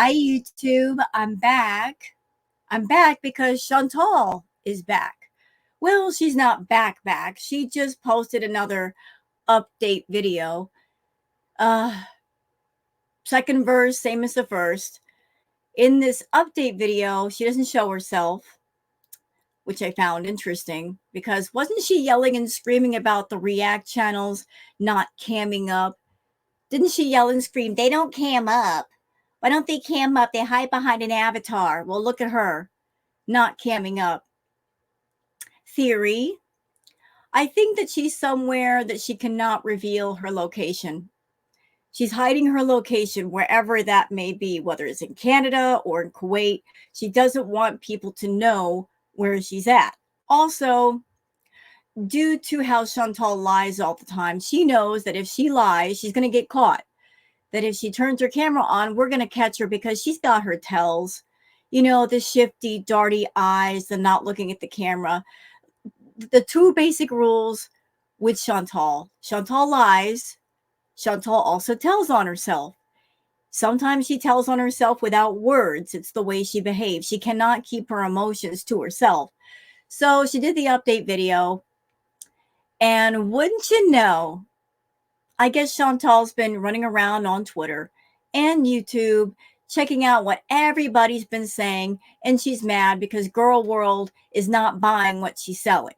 Hi, YouTube. I'm back. I'm back because Shantal is back. Well, she's not back. She just posted another update video. Second verse, same as the first. In this update video, she doesn't show herself, which I found interesting because wasn't she yelling and screaming about the React channels not camming up? Didn't she yell and scream, they don't cam up? Why don't they cam up? They hide behind an avatar. Well, look at her, not camming up. Theory. I think that she's somewhere that she cannot reveal her location. She's hiding her location wherever that may be, whether it's in Canada or in Kuwait. She doesn't want people to know where she's at. Also, due to how Shantal lies all the time, she knows that if she lies, she's going to get caught. That if she turns her camera on, we're going to catch her because she's got her tells. You know, the shifty, darty eyes, the not looking at the camera. The two basic rules with Shantal. Shantal lies. Shantal also tells on herself. Sometimes she tells on herself without words. It's the way she behaves. She cannot keep her emotions to herself. So she did the update video. And wouldn't you know, I guess Shantal's been running around on Twitter and YouTube, checking out what everybody's been saying, and she's mad because Girl World is not buying what she's selling.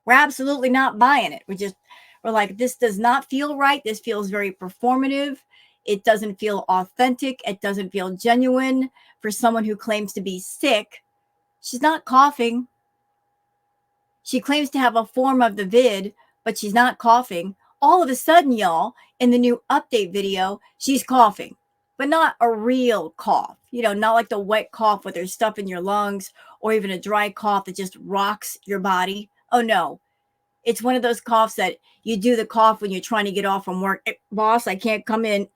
We're absolutely not buying it. We're like, this does not feel right. This feels very performative. It doesn't feel authentic. It doesn't feel genuine for someone who claims to be sick. She's not coughing. She claims to have a form of the vid, but she's not coughing. All of a sudden, y'all, in the new update video, she's coughing, but not a real cough. You know, not like the wet cough where there's stuff in your lungs or even a dry cough that just rocks your body. Oh, no. It's one of those coughs that you do the cough when you're trying to get off from work. Boss, I can't come in.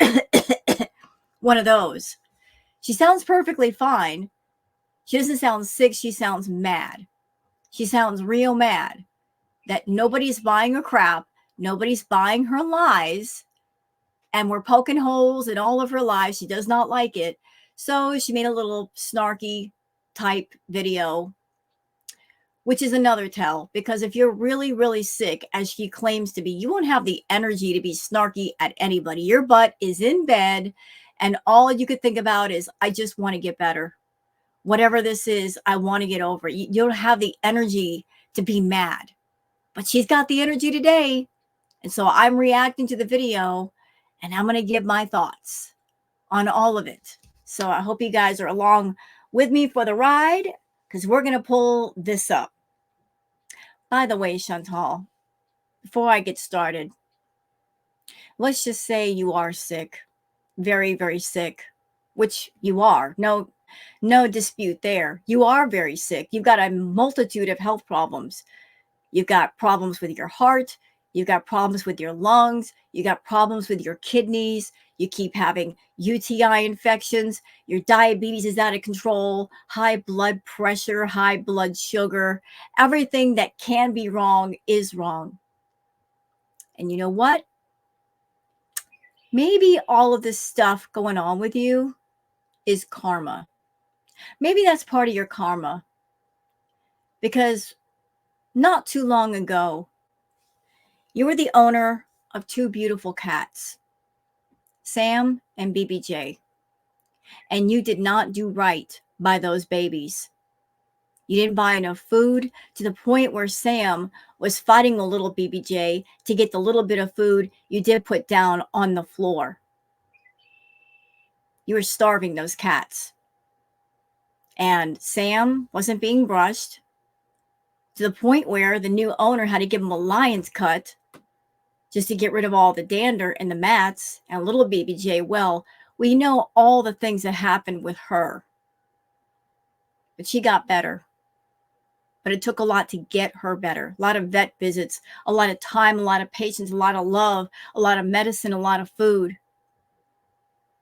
One of those. She sounds perfectly fine. She doesn't sound sick. She sounds mad. She sounds real mad that nobody's buying her crap. Nobody's buying her lies, and we're poking holes in all of her lies. She does not like it. So she made a little snarky type video, which is another tell, because if you're really, really sick, as she claims to be, you won't have the energy to be snarky at anybody. Your butt is in bed, and all you could think about is, I just want to get better. Whatever this is, I want to get over. You don't have the energy to be mad. But she's got the energy today. And so I'm reacting to the video, and I'm going to give my thoughts on all of it. So I hope you guys are along with me for the ride, because we're going to pull this up. By the way, Shantal, before I get started, let's just say you are sick, very, very sick, which you are. No dispute there. You are very sick. You've got a multitude of health problems. You've got problems with your heart. You've got problems with your lungs. You got problems with your kidneys. You keep having UTI infections. Your diabetes is out of control. High blood pressure, high blood sugar. Everything that can be wrong is wrong. And you know what? Maybe all of this stuff going on with you is karma. Maybe that's part of your karma. Because not too long ago, you were the owner of two beautiful cats, Sam and BBJ, and you did not do right by those babies. You didn't buy enough food to the point where Sam was fighting a little BBJ to get the little bit of food you did put down on the floor. You were starving those cats. And Sam wasn't being brushed to the point where the new owner had to give him a lion's cut just to get rid of all the dander and the mats. And little BBJ, well, we know all the things that happened with her. But she got better. But it took a lot to get her better. A lot of vet visits, a lot of time, a lot of patience, a lot of love, a lot of medicine, a lot of food.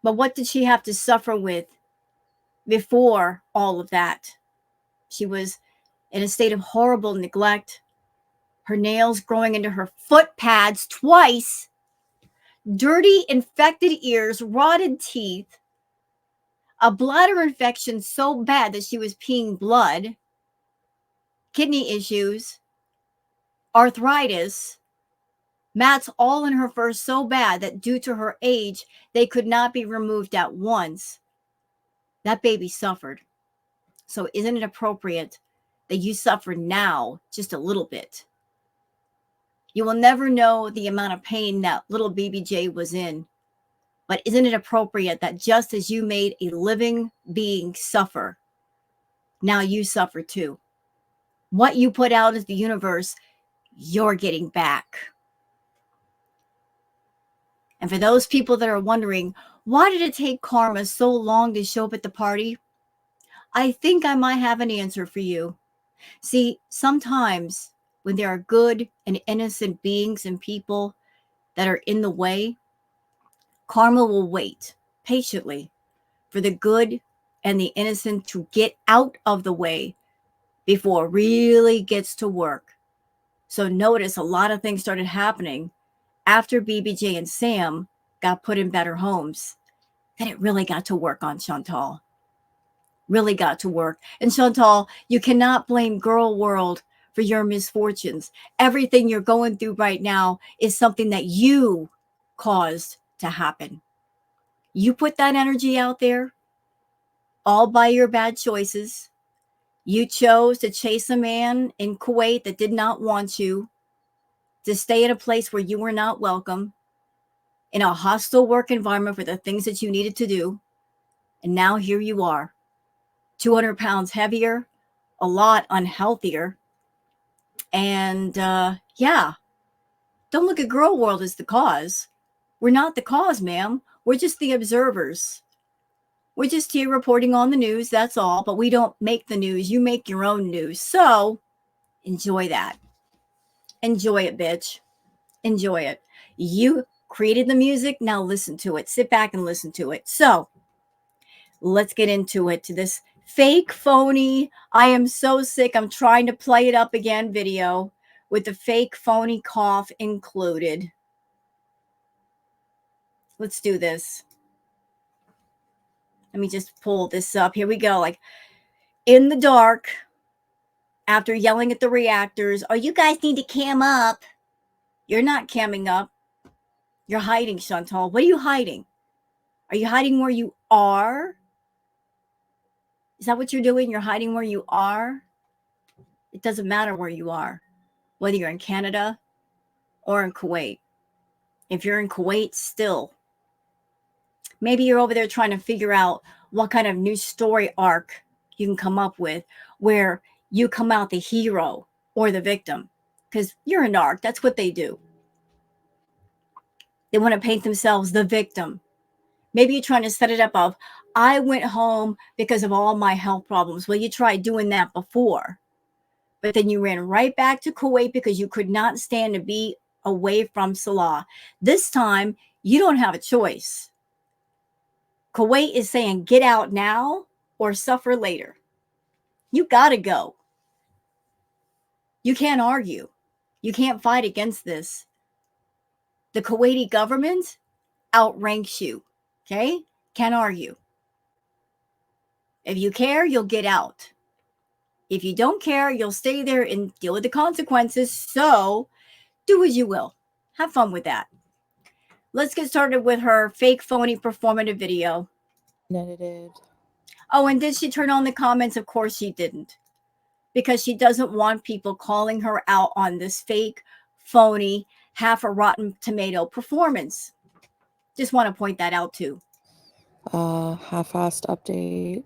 But what did she have to suffer with before all of that? She was in a state of horrible neglect. Her nails growing into her foot pads twice. Dirty, infected ears, rotted teeth. a bladder infection so bad that she was peeing blood, kidney issues, arthritis, mats all in her fur so bad that due to her age, they could not be removed at once. That baby suffered. So isn't it appropriate that you suffer now just a little bit? You will never know the amount of pain that little BBJ was in. But isn't it appropriate that just as you made a living being suffer, now you suffer too? What you put out into the universe, you're getting back. And for those people that are wondering, why did it take karma so long to show up at the party? I think I might have an answer for you. See, sometimes when there are good and innocent beings and people that are in the way, karma will wait patiently for the good and the innocent to get out of the way before it really gets to work. So notice a lot of things started happening after BBJ and Sam got put in better homes. Then it really got to work on Shantal. Really got to work. And Shantal, you cannot blame Girl World for your misfortunes. Everything you're going through right now is something that you caused to happen. You put that energy out there all by your bad choices. You chose to chase a man in Kuwait that did not want you, to stay in a place where you were not welcome, in a hostile work environment for the things that you needed to do. And now here you are, 200 pounds heavier, a lot unhealthier. And yeah, don't look at Girl World as the cause. We're not the cause, ma'am. We're just the observers. We're just here reporting on the news, that's all. But we don't make the news. You make your own news. So enjoy that. Enjoy it, bitch. Enjoy it. You created the music. Now listen to it. Sit back and listen to it. So let's get into it, to this fake, phony, I am so sick, I'm trying to play it up again video with the fake, phony cough included. Let's do this. Let me just pull this up. Here we go. Like, in the dark, after yelling at the reactors, oh, you guys need to cam up. You're not camming up. You're hiding, Shantal. What are you hiding? Are you hiding where you are? Is that what you're doing? You're hiding where you are? It doesn't matter where you are, whether you're in Canada or in Kuwait. If you're in Kuwait still, maybe you're over there trying to figure out what kind of new story arc you can come up with where you come out the hero or the victim, because you're an arc. That's what they do. They want to paint themselves the victim. Maybe you're trying to set it up of, I went home because of all my health problems. Well, you tried doing that before, but then you ran right back to Kuwait because you could not stand to be away from Salah. This time, you don't have a choice. Kuwait is saying, get out now or suffer later. You got to go. You can't argue. You can't fight against this. The Kuwaiti government outranks you. Okay? Can't argue. If you care, you'll get out. If you don't care, you'll stay there and deal with the consequences. So do as you will. Have fun with that. Let's get started with her fake, phony, performative video. Edited. Oh, and did she turn on the comments? Of course she didn't. Because she doesn't want people calling her out on this fake, phony, half a rotten tomato performance. Just want to point that out too. Half-assed update.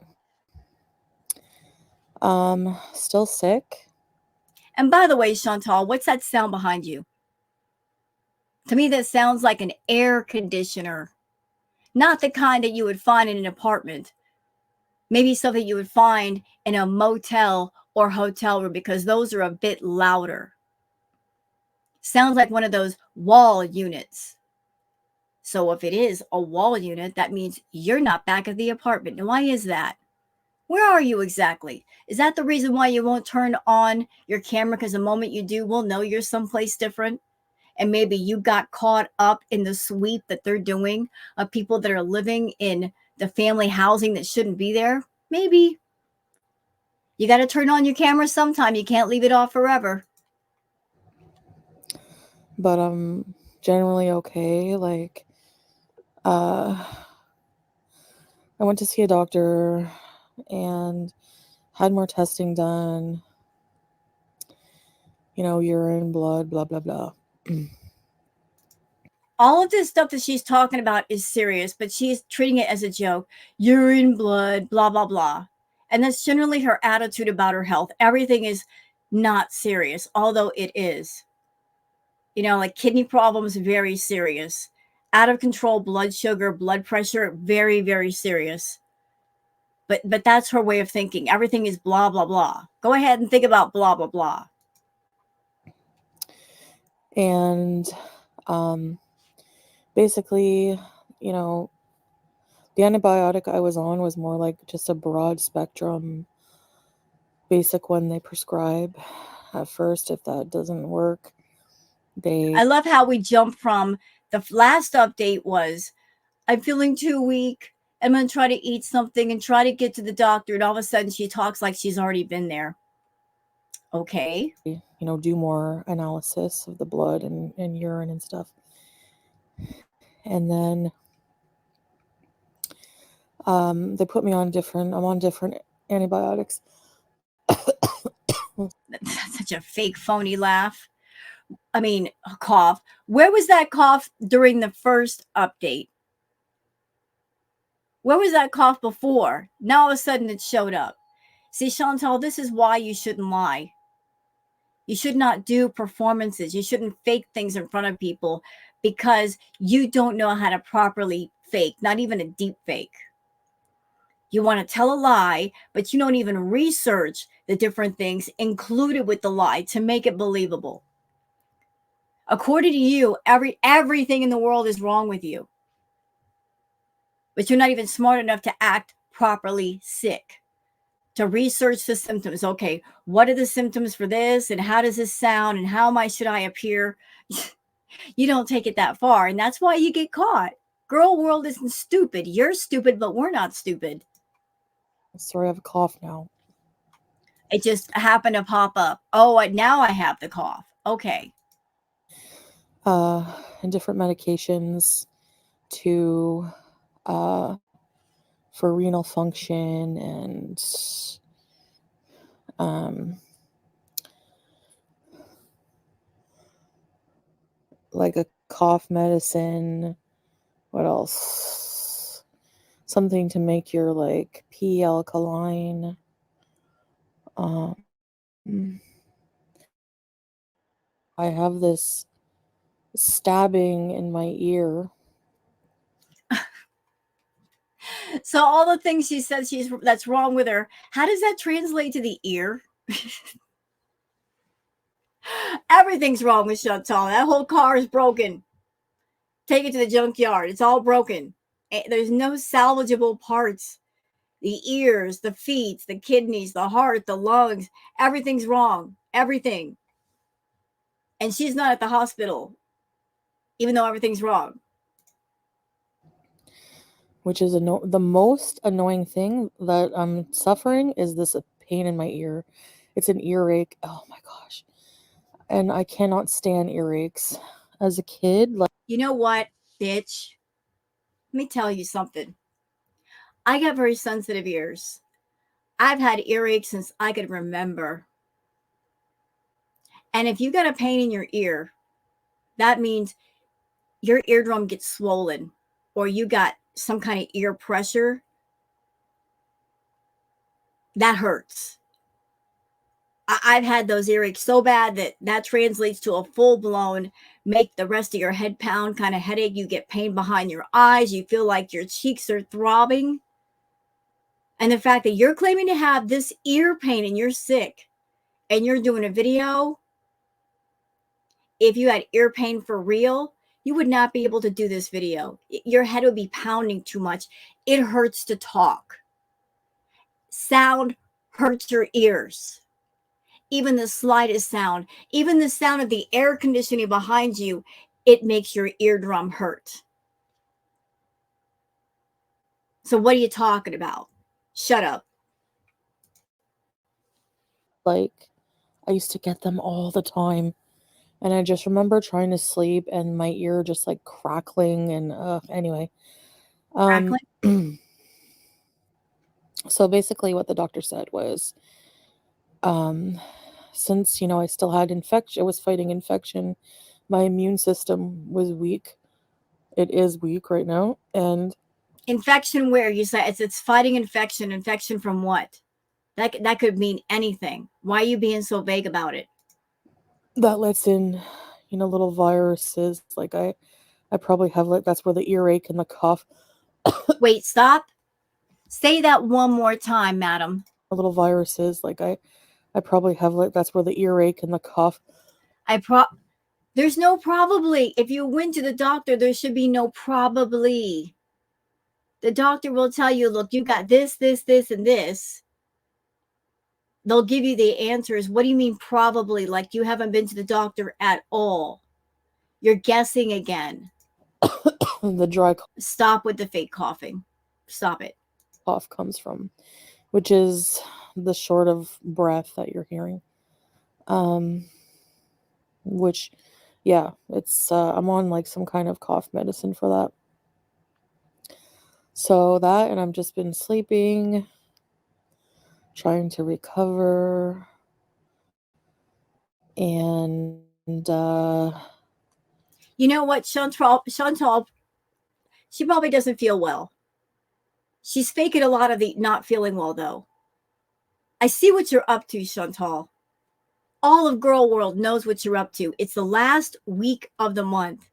Still sick. And by the way, Shantal, what's that sound behind you? To me, that sounds like an air conditioner. Not the kind that you would find in an apartment. Maybe something you would find in a motel or hotel room, because those are a bit louder. Sounds like one of those wall units. So if it is a wall unit, that means you're not back at the apartment. And why is that? Where are you exactly? Is that the reason why you won't turn on your camera? Because the moment you do, we'll know you're someplace different. And maybe you got caught up in the sweep that they're doing of people that are living in the family housing that shouldn't be there? Maybe. You got to turn on your camera sometime. You can't leave it off forever. But I'm generally okay. Like, I went to see a doctor and had more testing done. You know, urine, blood, blah, blah, blah. All of this stuff that she's talking about is serious, but she's treating it as a joke. Urine, blood, blah, blah, blah. And that's generally her attitude about her health. Everything is not serious, although it is. You know, like kidney problems, very serious. Out of control blood sugar, blood pressure, very, very serious. But that's her way of thinking. Everything is blah, blah, blah. Go ahead and think about blah, blah, blah. And basically, you know, the antibiotic I was on was more like just a broad spectrum basic one they prescribe at first. If that doesn't work, I love how we jump from the last update was, I'm feeling too weak. I'm going to try to eat something and try to get to the doctor. And all of a sudden she talks like she's already been there. Okay. You know, do more analysis of the blood and urine and stuff. And then they put me on I'm on different antibiotics. That's such a fake, phony laugh. I mean, a cough. Where was that cough during the first update? Where was that cough before? Now all of a sudden it showed up. See, Shantal, this is why you shouldn't lie. You should not do performances. You shouldn't fake things in front of people because you don't know how to properly fake, not even a deep fake. You want to tell a lie, but you don't even research the different things included with the lie to make it believable. According to you, everything in the world is wrong with you. But you're not even smart enough to act properly sick, to research the symptoms. Okay, what are the symptoms for this? And how does this sound? And how should I appear? You don't take it that far. And that's why you get caught. Girl world isn't stupid. You're stupid, but we're not stupid. Sorry, I have a cough now. It just happened to pop up. Oh, now I have the cough. Okay. And different medications to for renal function and like a cough medicine. What else? Something to make your like pee alkaline. I have this stabbing in my ear. So all the things she says that's wrong with her, how does that translate to the ear? Everything's wrong with Chantal. That whole car is broken. Take it to the junkyard. It's all broken. There's no salvageable parts. The ears, the feet, the kidneys, the heart, the lungs, everything's wrong. Everything. And she's not at the hospital, even though everything's wrong. Which is the most annoying thing that I'm suffering is this pain in my ear. It's an earache. Oh my gosh. And I cannot stand earaches. As a kid, like, you know what, bitch? Let me tell you something. I got very sensitive ears. I've had earaches since I could remember. And if you got a pain in your ear, that means your eardrum gets swollen or you got some kind of ear pressure. That hurts. I've had those earaches so bad that translates to a full-blown make the rest of your head pound kind of headache. You get pain behind your eyes. You feel like your cheeks are throbbing. And the fact that you're claiming to have this ear pain and you're sick and you're doing a video, if you had ear pain for real, you would not be able to do this video. Your head would be pounding too much. It hurts to talk. Sound hurts your ears. Even the slightest sound, even the sound of the air conditioning behind you, it makes your eardrum hurt. So what are you talking about? Shut up. Like, I used to get them all the time. And I just remember trying to sleep and my ear just like crackling and anyway. Crackling? So basically what the doctor said was since, I still had infection, I was fighting infection, my immune system was weak. It is weak right now. And Infection where? You say it's fighting infection. Infection from what? That could mean anything. Why are you being so vague about it? that lets in, little viruses. Like I probably have, like, that's where the earache and the cough. Wait, stop. Say that one more time, madam. Little viruses. Like I probably have, like, that's where the earache and the cough. There's no probably. If you went to the doctor, there should be no probably. The doctor will tell you, look, you got this, this, this, and this. They'll give you the answers. What do you mean probably? Like you haven't been to the doctor at all. You're guessing again. The dry Stop with the fake coughing. Stop it. cough comes from, which is the short of breath that you're hearing. Which, yeah, it's I'm on like some kind of cough medicine for that. So that, and I've just been sleeping, trying to recover, and you know what, Shantal, she probably doesn't feel well. She's faking a lot of the not feeling well, though. I see what you're up to, Shantal. All of Girl World knows what you're up to. It's the last week of the month,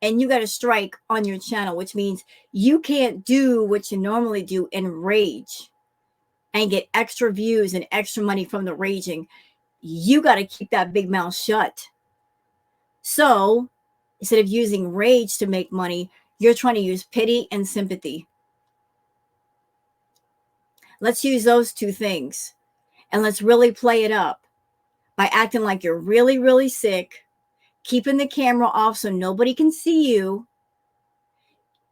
and you got a strike on your channel, which means you can't do what you normally do and rage and get extra views and extra money from the raging. You got to keep that big mouth shut. So instead of using rage to make money, you're trying to use pity and sympathy. Let's use those two things, and let's really play it up by acting like you're really, really sick, keeping the camera off so nobody can see you.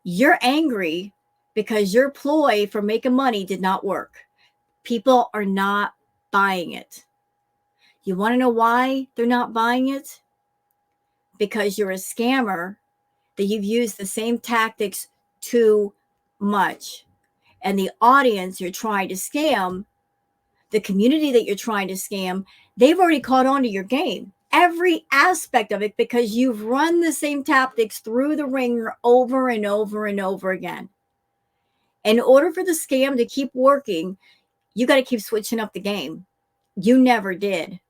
You're angry because your ploy for making money did not work. People are not buying it. You want to know why they're not buying it? Because you're a scammer, that you've used the same tactics too much. And the audience you're trying to scam, the community that you're trying to scam, they've already caught on to your game. Every aspect of it, because you've run the same tactics through the ringer over and over and over again. In order for the scam to keep working, you got to keep switching up the game. You never did.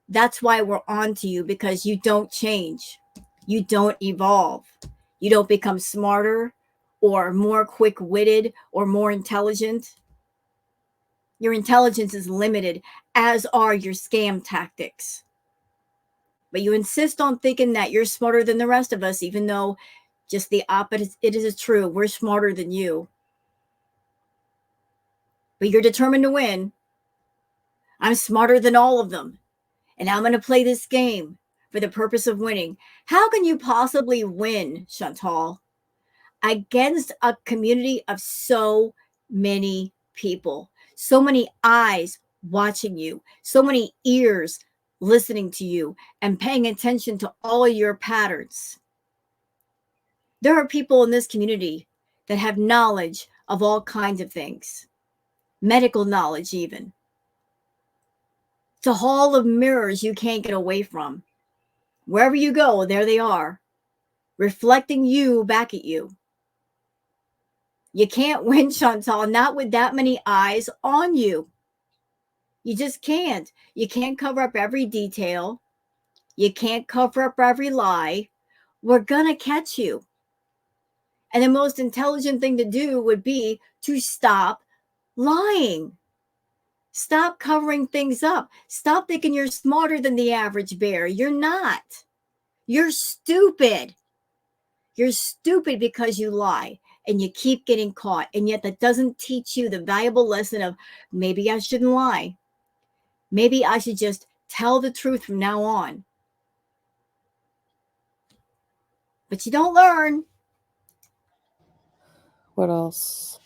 That's why we're on to you, because you don't change. You don't evolve. You don't become smarter or more quick-witted or more intelligent. Your intelligence is limited, as are your scam tactics. But you insist on thinking that you're smarter than the rest of us, even though just the opposite, it is true. We're smarter than you. But you're determined to win. I'm smarter than all of them, and I'm going to play this game for the purpose of winning. How can you possibly win, Shantal, against a community of so many people, so many eyes watching you, so many ears listening to you and paying attention to all your patterns? There are people in this community that have knowledge of all kinds of things, medical knowledge even. It's a hall of mirrors you can't get away from. Wherever you go, there they are, reflecting you back at you. You can't win, Shantal, not with that many eyes on you. You just can't. You can't cover up every detail. You can't cover up every lie. We're going to catch you. And the most intelligent thing to do would be to stop lying. Stop covering things up. Stop thinking you're smarter than the average bear. You're not. You're stupid. You're stupid because you lie and you keep getting caught. And yet that doesn't teach you the valuable lesson of maybe I shouldn't lie. Maybe I should just tell the truth from now on. But you don't learn. What else?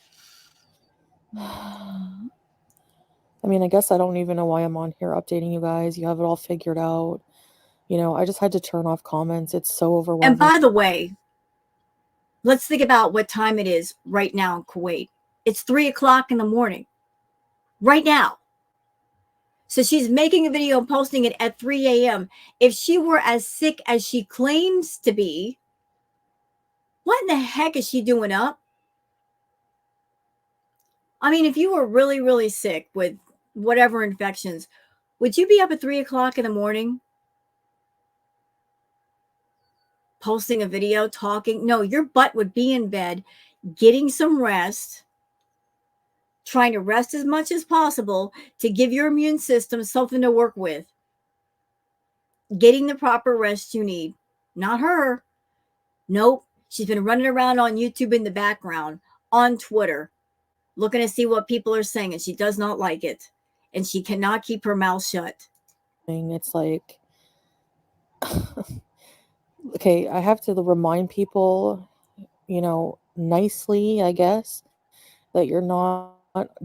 I mean, I guess I don't even know why I'm on here updating you guys. You have it all figured out. You know, I just had to turn off comments. It's so And overwhelming. by the way, let's think about what time it is right now in Kuwait. It's 3 o'clock in the morning right now. So she's making a video and posting it at 3 a.m. If she were as sick as she claims to be, what in the heck is she doing up? I mean, if you were really, really sick with whatever infections, would you be up at 3 o'clock in the morning posting a video, talking? No, your butt would be in bed, getting some rest, trying to rest as much as possible to give your immune system something to work with, getting the proper rest you need. Not her. Nope. She's been running around on YouTube in the background, on Twitter, looking to see what people are saying, and she does not like it. And she cannot keep her mouth shut. It's like, okay, I have to remind people, you know, nicely, I guess, that you're not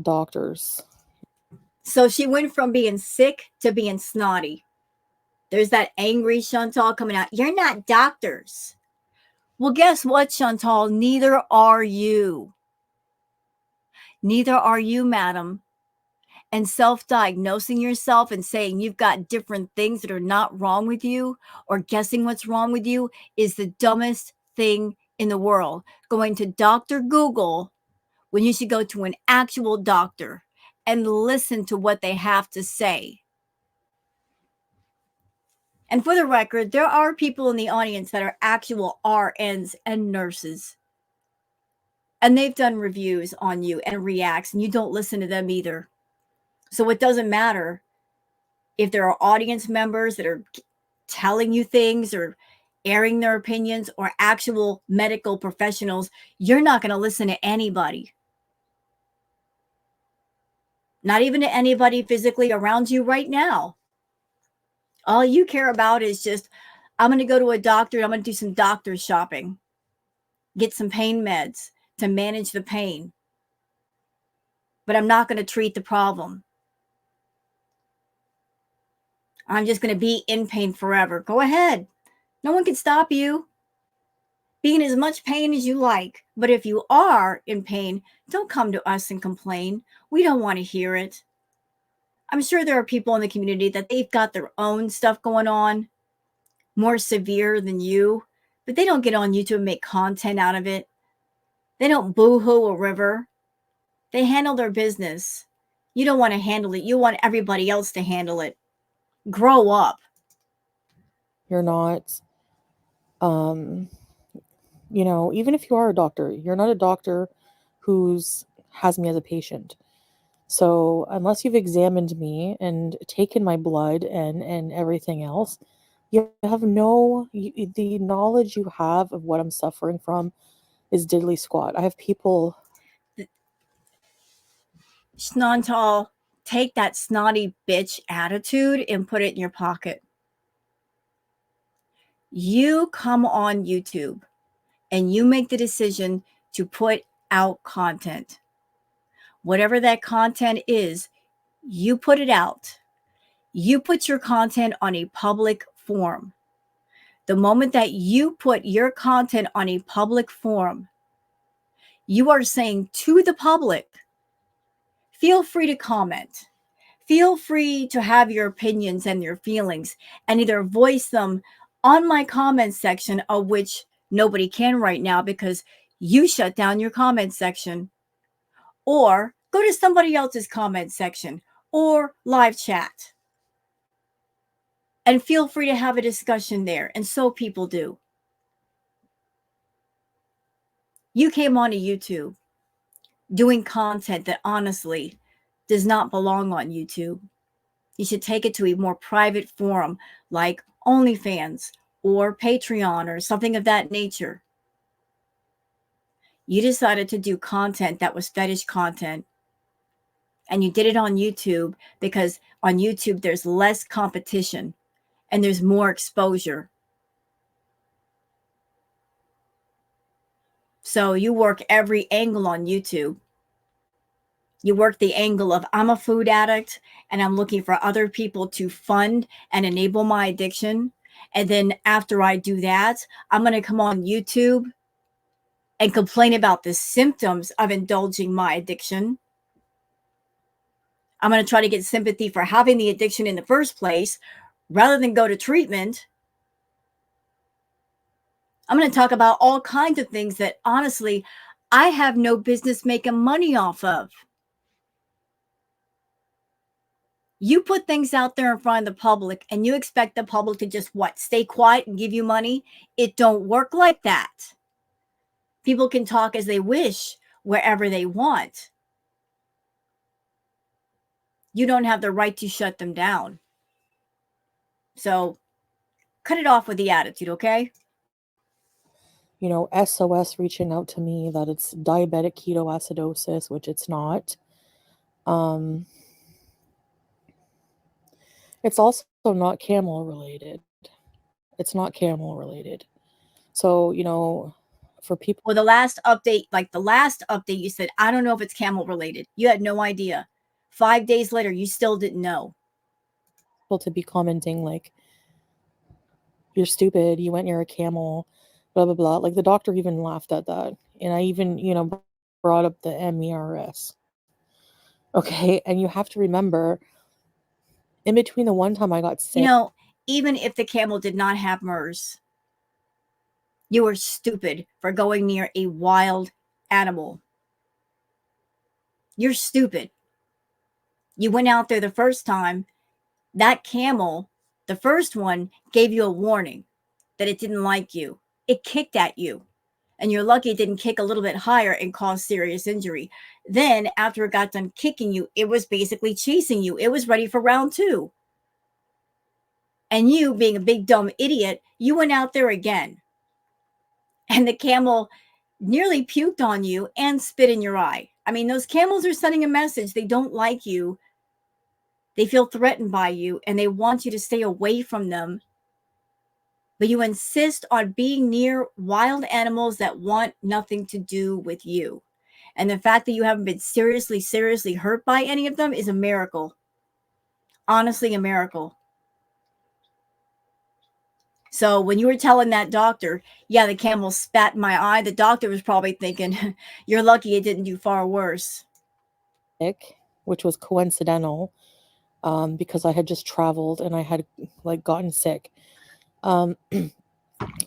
doctors. So she went from being sick to being snotty. There's that angry Shantal coming out. You're not doctors. Well, guess what, Shantal? Neither are you. Neither are you, madam. And self-diagnosing yourself and saying you've got different things that are not wrong with you, or guessing what's wrong with you, is the dumbest thing in the world. Going to Dr. Google when you should go to an actual doctor and listen to what they have to say. And for the record, there are people in the audience that are actual RNs and nurses. And they've done reviews on you and reacts, and you don't listen to them either. So it doesn't matter if there are audience members that are telling you things or airing their opinions, or actual medical professionals. You're not going to listen to anybody. Not even to anybody physically around you right now. All you care about is just, I'm going to go to a doctor. I'm going to do some doctor shopping. Get some pain meds to manage the pain. But I'm not going to treat the problem. I'm just going to be in pain forever. Go ahead. No one can stop you. Be in as much pain as you like. But if you are in pain, don't come to us and complain. We don't want to hear it. I'm sure there are people in the community that they've got their own stuff going on, more severe than you, but they don't get on YouTube and make content out of it. They don't boo-hoo a river. They handle their business. You don't want to handle it. You want everybody else to handle it. Grow up. You're not, you know, even if you are a doctor, you're not a doctor who's has me as a patient. So unless you've examined me and taken my blood and everything else, you have the knowledge you have of what I'm suffering from is diddly squat. I have people. Shantal, take that snotty bitch attitude and put it in your pocket. You come on YouTube and you make the decision to put out content. Whatever that content is, you put it out. You put your content on a public forum. The moment that you put your content on a public forum, you are saying to the public, feel free to comment. Feel free to have your opinions and your feelings, and either voice them on my comment section, of which nobody can right now because you shut down your comment section, or go to somebody else's comment section or live chat. And feel free to have a discussion there. And so people do. You came onto YouTube doing content that honestly does not belong on YouTube. You should take it to a more private forum like OnlyFans or Patreon or something of that nature. You decided to do content that was fetish content. And you did it on YouTube because on YouTube there's less competition and there's more exposure. So you work every angle on YouTube. You work the angle of I'm a food addict and I'm looking for other people to fund and enable my addiction. And then after I do that, I'm going to come on YouTube and complain about the symptoms of indulging my addiction. I'm going to try to get sympathy for having the addiction in the first place rather than go to treatment. I'm going to talk about all kinds of things that honestly, I have no business making money off of. You put things out there in front of the public and you expect the public to just what? Stay quiet and give you money? It don't work like that. People can talk as they wish wherever they want. You don't have the right to shut them down. So cut it off with the attitude, okay? You know, SOS reaching out to me that it's diabetic ketoacidosis, which it's not. It's also not camel related. It's not camel related. So, you know, for people Well, the last update you said, I don't know if it's camel related. You had no idea. 5 days later, you still didn't know. to be commenting like, you're stupid, you went near a camel, blah, blah, blah. Like the doctor even laughed at that. And I even, you know, brought up the MERS. Okay. And you have to remember, in between the one time I got sick. You know, even if the camel did not have MERS, you were stupid for going near a wild animal. You're stupid. You went out there the first time. That camel, the first one, gave you a warning that it didn't like you. It kicked at you. And you're lucky it didn't kick a little bit higher and cause serious injury. Then, after it got done kicking you, it was basically chasing you. It was ready for round 2. And you, being a big dumb idiot, you went out there again. And the camel nearly puked on you and spit in your eye. I mean, those camels are sending a message. They don't like you. They feel threatened by you and they want you to stay away from them. But you insist on being near wild animals that want nothing to do with you. And the fact that you haven't been seriously hurt by any of them is a miracle. Honestly, a miracle. So when you were telling that doctor, yeah, the camel spat in my eye, the doctor was probably thinking, you're lucky it didn't do far worse. Which was coincidental, because I had just traveled and I had like gotten sick. I've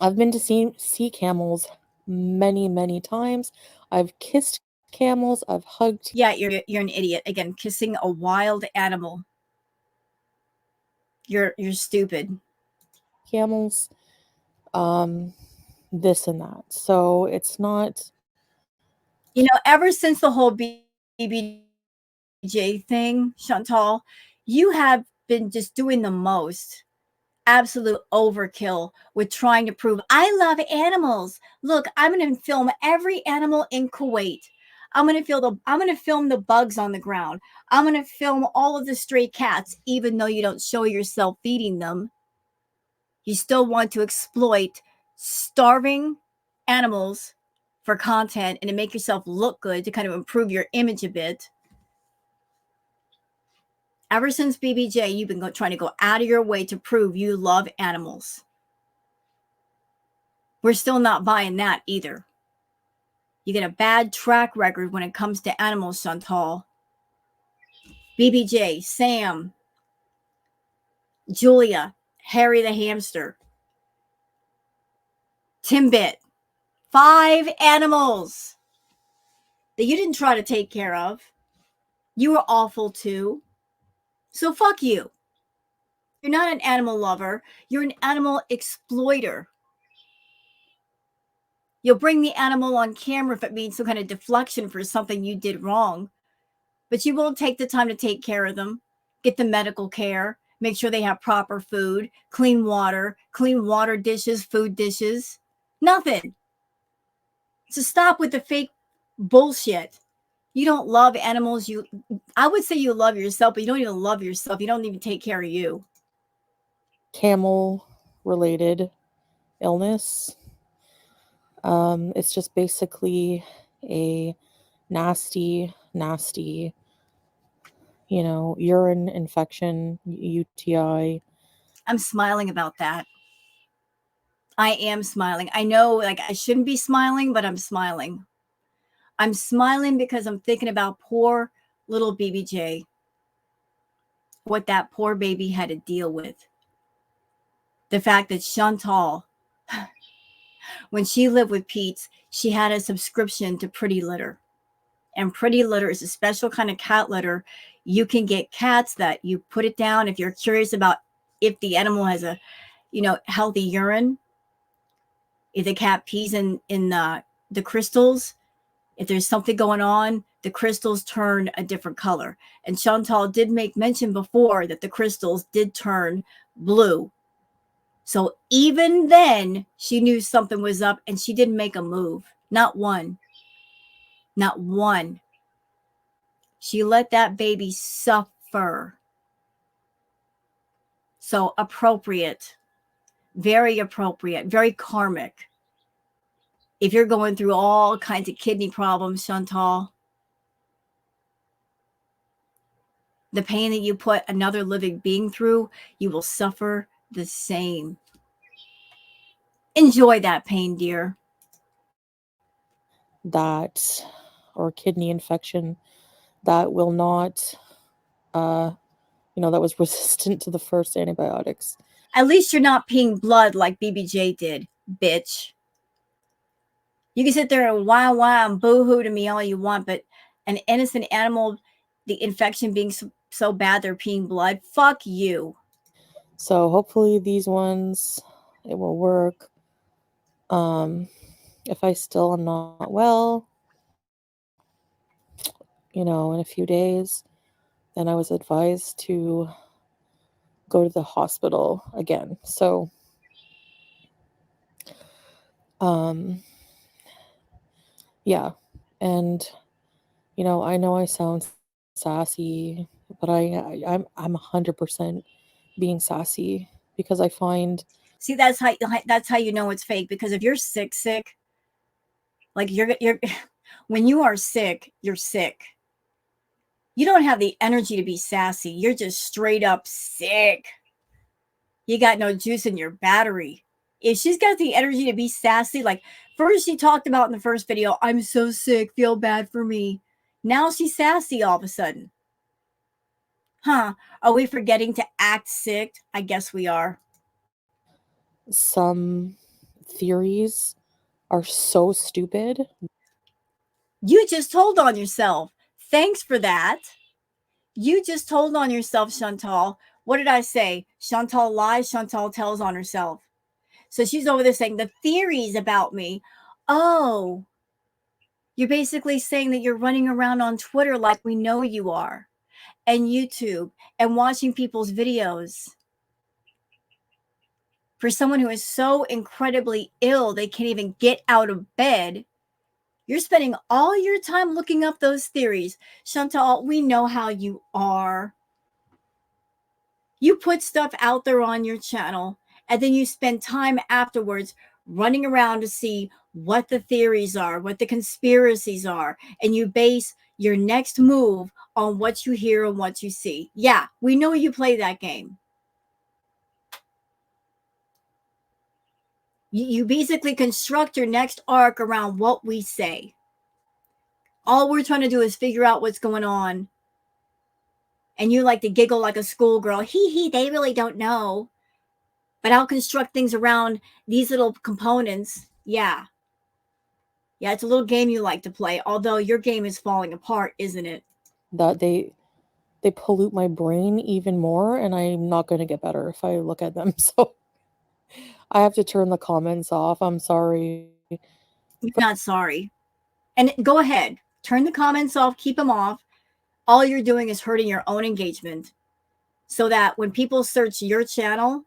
been to see camels many times. I've kissed camels. I've hugged. Yeah, you're an idiot. Again, kissing a wild animal. You're stupid. Camels, this and that. So it's not. You know, ever since the whole BBJ thing, Shantal, you have been just doing the most absolute overkill with trying to prove I love animals. Look, I'm going to film every animal in Kuwait. I'm going to film the bugs on the ground. I'm going to film all of the stray cats, even though you don't show yourself feeding them. You still want to exploit starving animals for content and to make yourself look good to kind of improve your image a bit. Ever since BBJ, you've been trying to go out of your way to prove you love animals. We're still not buying that either. You get a bad track record when it comes to animals, Shantal. BBJ, Sam, Julia, Harry the hamster, Timbit. 5 animals that you didn't try to take care of. You were awful too. So fuck you. You're not an animal lover. You're an animal exploiter. You'll bring the animal on camera if it means some kind of deflection for something you did wrong. But you won't take the time to take care of them, get the medical care, make sure they have proper food, clean water dishes, food dishes. Nothing. So stop with the fake bullshit. You don't love animals. I would say you love yourself, but you don't even love yourself. You don't even take care of you. Camel related illness. It's just basically a nasty, urine infection, UTI. I'm smiling about that. I am smiling. I know, like, I shouldn't be smiling, but I'm smiling. I'm smiling because I'm thinking about poor little BBJ, what that poor baby had to deal with. The fact that Shantal, when she lived with Pete's, she had a subscription to Pretty Litter. And Pretty Litter is a special kind of cat litter. You can get cats that you put it down if you're curious about if the animal has a, healthy urine. If the cat pees in the crystals, if there's something going on, the crystals turn a different color. And Chantal did make mention before that the crystals did turn blue. So even then, she knew something was up and she didn't make a move. Not one. Not one. She let that baby suffer. So appropriate. Very appropriate. Very karmic. If you're going through all kinds of kidney problems, Chantal, the pain that you put another living being through, you will suffer the same. Enjoy that pain, dear. That, or kidney infection, that will not, that was resistant to the first antibiotics. At least you're not peeing blood like BBJ did, bitch. You can sit there and wow and boo-hoo to me all you want, but an innocent animal, the infection being so bad they're peeing blood, fuck you. So hopefully these ones, it will work. If I still am not well, in a few days, then I was advised to go to the hospital again. So, yeah. And, I know I sound sassy, but I'm 100% being sassy because I find. See, that's how you know it's fake, because if you're sick, like you're when you are sick, you're sick. You don't have the energy to be sassy. You're just straight up sick. You got no juice in your battery. If she's got the energy to be sassy, like first she talked about in the first video, I'm so sick, feel bad for me. Now she's sassy all of a sudden. Huh? Are we forgetting to act sick? I guess we are. Some theories are so stupid. You just told on yourself. Thanks for that. You just told on yourself, Shantal. What did I say? Shantal lies, Shantal tells on herself. So she's over there saying the theories about me. Oh, you're basically saying that you're running around on Twitter like we know you are, and YouTube, and watching people's videos. For someone who is so incredibly ill, they can't even get out of bed. You're spending all your time looking up those theories. Shantal, we know how you are. You put stuff out there on your channel, and then you spend time afterwards running around to see what the theories are, what the conspiracies are, and you base your next move on what you hear and what you see. Yeah, we know you play that game. You basically construct your next arc around what we say. All we're trying to do is figure out what's going on. And you like to giggle like a schoolgirl. Hee, they really don't know. But I'll construct things around these little components. Yeah. Yeah, it's a little game you like to play, although your game is falling apart, isn't it? That they pollute my brain even more, and I'm not going to get better if I look at them. So I have to turn the comments off. I'm sorry. You're not sorry. And go ahead. Turn the comments off. Keep them off. All you're doing is hurting your own engagement. So that when people search your channel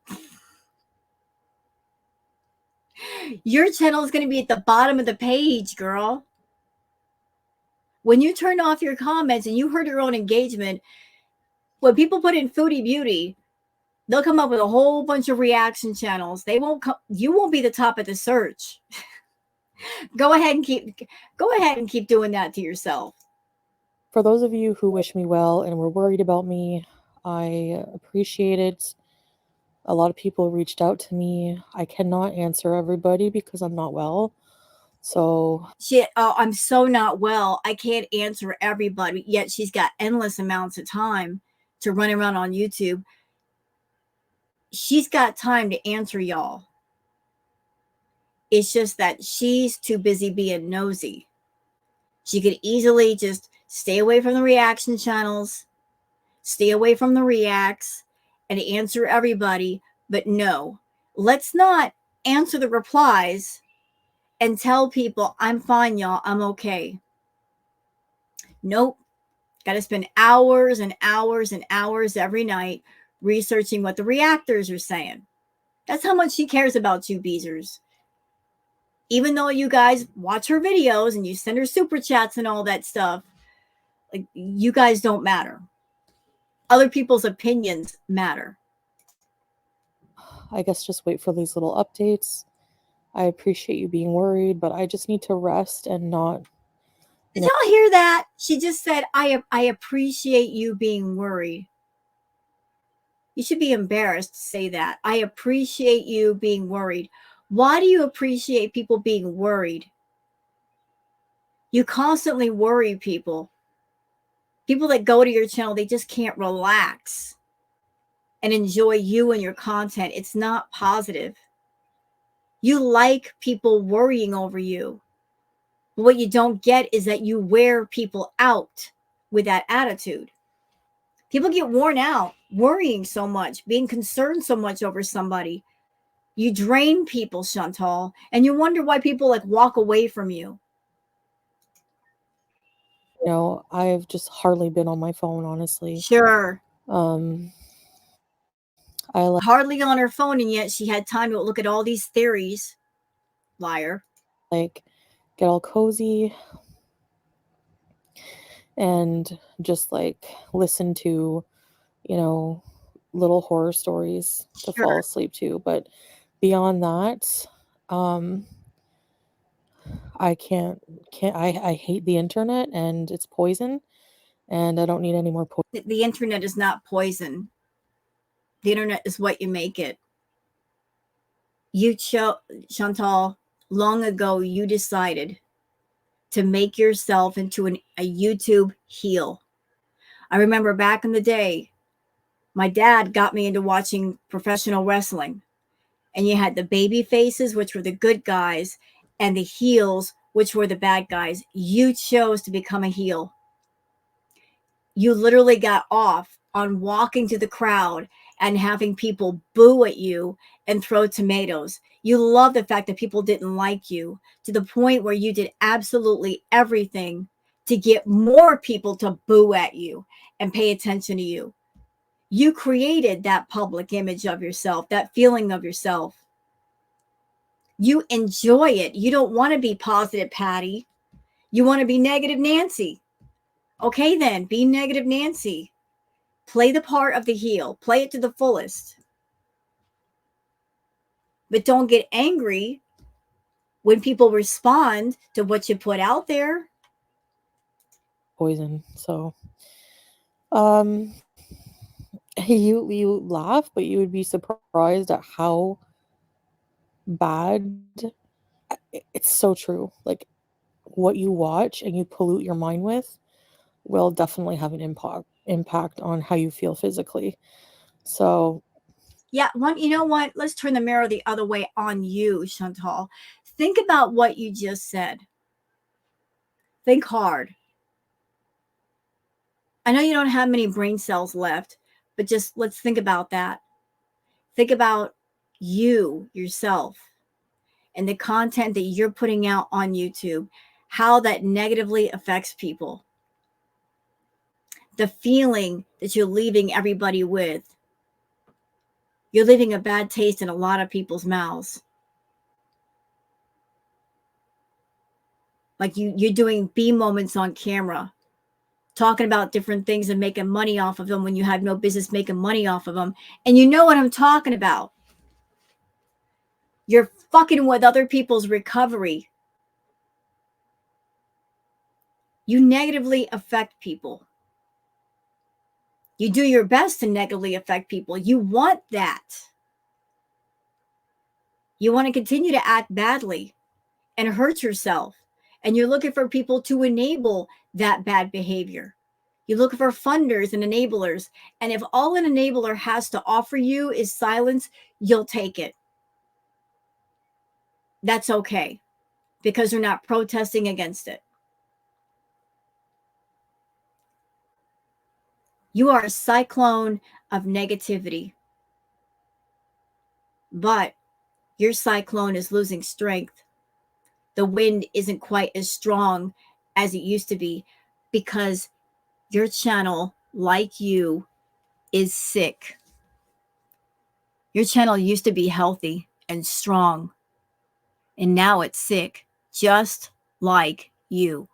is going to be at the bottom of the page, girl. When you turn off your comments and you hurt your own engagement, when people put in Foodie Beauty, they'll come up with a whole bunch of reaction channels. You won't be the top of the search. Go ahead and keep doing that to yourself. For those of you who wish me well and were worried about me, I appreciate it. A lot of people reached out to me. I cannot answer everybody because I'm not well. So Shit, oh, I'm so not well. I can't answer everybody. Yet she's got endless amounts of time to run around on YouTube. She's got time to answer y'all. It's just that she's too busy being nosy. She could easily just stay away from the reaction channels, stay away from the reacts, and answer everybody. But no, let's not answer the replies and tell people, I'm fine, y'all, I'm okay. Nope. Got to spend hours and hours and hours every night researching what the reactors are saying. That's how much she cares about you, Beezers. Even though you guys watch her videos and you send her super chats and all that stuff, like, you guys don't matter. Other people's opinions matter. I guess just wait for these little updates. I appreciate you being worried, but I just need to rest and not. Did y'all hear that? She just said, I appreciate you being worried. You should be embarrassed to say that. I appreciate you being worried. Why do you appreciate people being worried? You constantly worry people. People that go to your channel, they just can't relax and enjoy you and your content. It's not positive. You like people worrying over you. But what you don't get is that you wear people out with that attitude. People get worn out worrying so much, being concerned so much over somebody. You drain people, Shantal, and you wonder why people like walk away from you. You know, I've just hardly been on my phone, honestly. Sure. I like Hardly on her phone, and yet she had time to look at all these theories. Liar. get all cozy and just like listen to, you know, little horror stories to Sure. fall asleep to. But beyond that, I can't I hate the internet and it's poison and I don't need any more poison. The internet is not poison. The internet is what you make it. You Shantal, long ago you decided to make yourself into a YouTube heel. I remember back in the day, my dad got me into watching professional wrestling. And you had the baby faces, which were the good guys, and the heels, which were the bad guys. You chose to become a heel. You literally got off on walking to the crowd and having people boo at you and throw tomatoes. You love the fact that people didn't like you, to the point where you did absolutely everything to get more people to boo at you and pay attention to you. You created that public image of yourself, that feeling of yourself. You enjoy it. You don't want to be positive Patty. You want to be negative Nancy. Okay, then be negative Nancy. Play the part of the heel. Play it to the fullest. But don't get angry when people respond to what you put out there. Poison. So you laugh, but you would be surprised at how bad. It's so true. Like what you watch and you pollute your mind with will definitely have an impact on how you feel physically. So Yeah, you know what? Let's turn the mirror the other way on you, Shantal. Think about what you just said. Think hard. I know you don't have many brain cells left, but just let's think about that. Think about you, yourself, and the content that you're putting out on YouTube, how that negatively affects people. The feeling that you're leaving everybody with. You're leaving a bad taste in a lot of people's mouths. Like you're doing B moments on camera, talking about different things and making money off of them when you have no business making money off of them. And you know what I'm talking about. You're fucking with other people's recovery. You negatively affect people. You do your best to negatively affect people. You want that. You want to continue to act badly and hurt yourself. And you're looking for people to enable that bad behavior. You look for funders and enablers. And if all an enabler has to offer you is silence, you'll take it. That's okay, because they're not protesting against it. You are a cyclone of negativity, but your cyclone is losing strength. The wind isn't quite as strong as it used to be because your channel, like you, is sick. Your channel used to be healthy and strong, and now it's sick, just like you.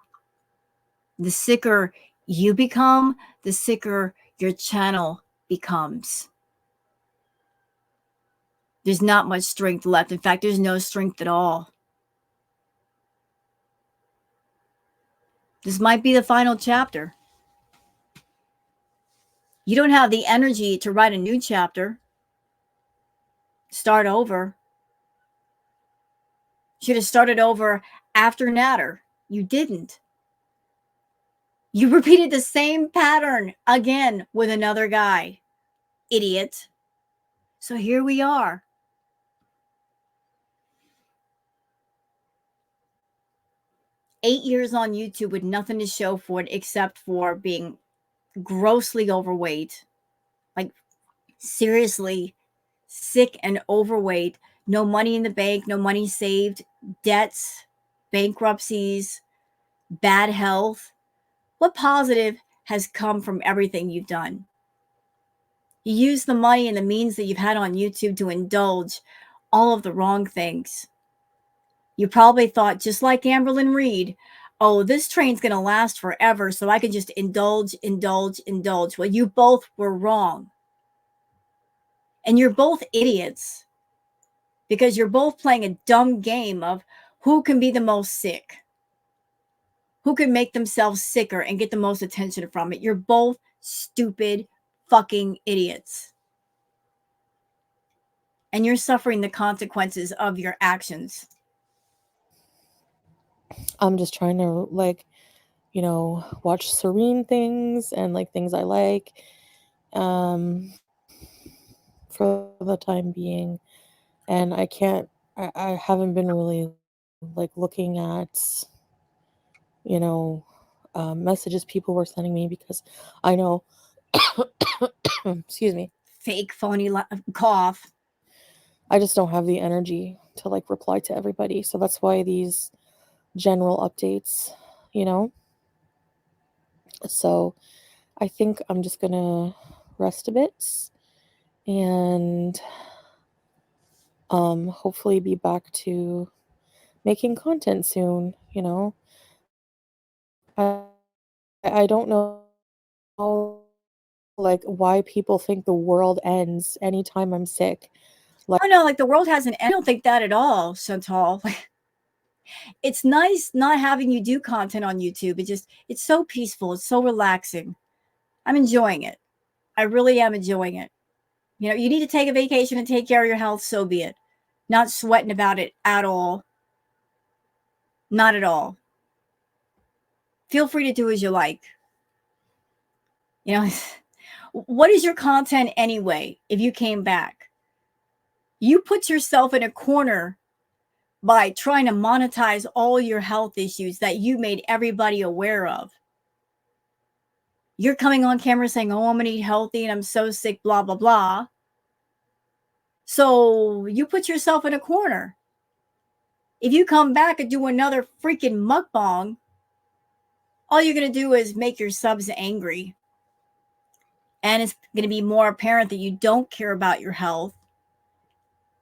The sicker you become, the sicker your channel becomes. There's not much strength left. In fact, there's no strength at all. This might be the final chapter. You don't have the energy to write a new chapter. Start over. Should have started over after Natter. You didn't. You repeated the same pattern again with another guy. Idiot. So here we are. Eight years on YouTube with nothing to show for it except for being grossly overweight. Like, seriously, sick and overweight. No money in the bank, no money saved, debts, bankruptcies, bad health. What positive has come from everything you've done? You use the money and the means that you've had on YouTube to indulge all of the wrong things. You probably thought, just like Amberlyn Reed, oh, this train's going to last forever, so I can just indulge. Well, you both were wrong. And you're both idiots because you're both playing a dumb game of who can be the most sick, who can make themselves sicker and get the most attention from it. You're both stupid fucking idiots. And you're suffering the consequences of your actions. I'm just trying to, like, watch serene things and like things I like for the time being. And I haven't been really like looking at, messages people were sending me because I know, excuse me, Fake phony cough. I just don't have the energy to like reply to everybody. So that's why these general updates, you know? So I think I'm just gonna rest a bit and hopefully be back to making content soon, I don't know like why people think the world ends anytime I'm sick. Like, Oh no, like the world hasn't. I don't think that at all, Shantal. It's nice not having you do content on YouTube. It's so peaceful. It's so relaxing. I'm enjoying it. I really am enjoying it. You need to take a vacation and take care of your health, so be it. Not sweating about it at all. Not at all. Feel free to do as you like. What is your content anyway if you came back? You put yourself in a corner by trying to monetize all your health issues that you made everybody aware of. You're coming on camera saying, oh, I'm going to eat healthy and I'm so sick, blah, blah, blah. So you put yourself in a corner. If you come back and do another freaking mukbang, all you're going to do is make your subs angry. And it's going to be more apparent that you don't care about your health.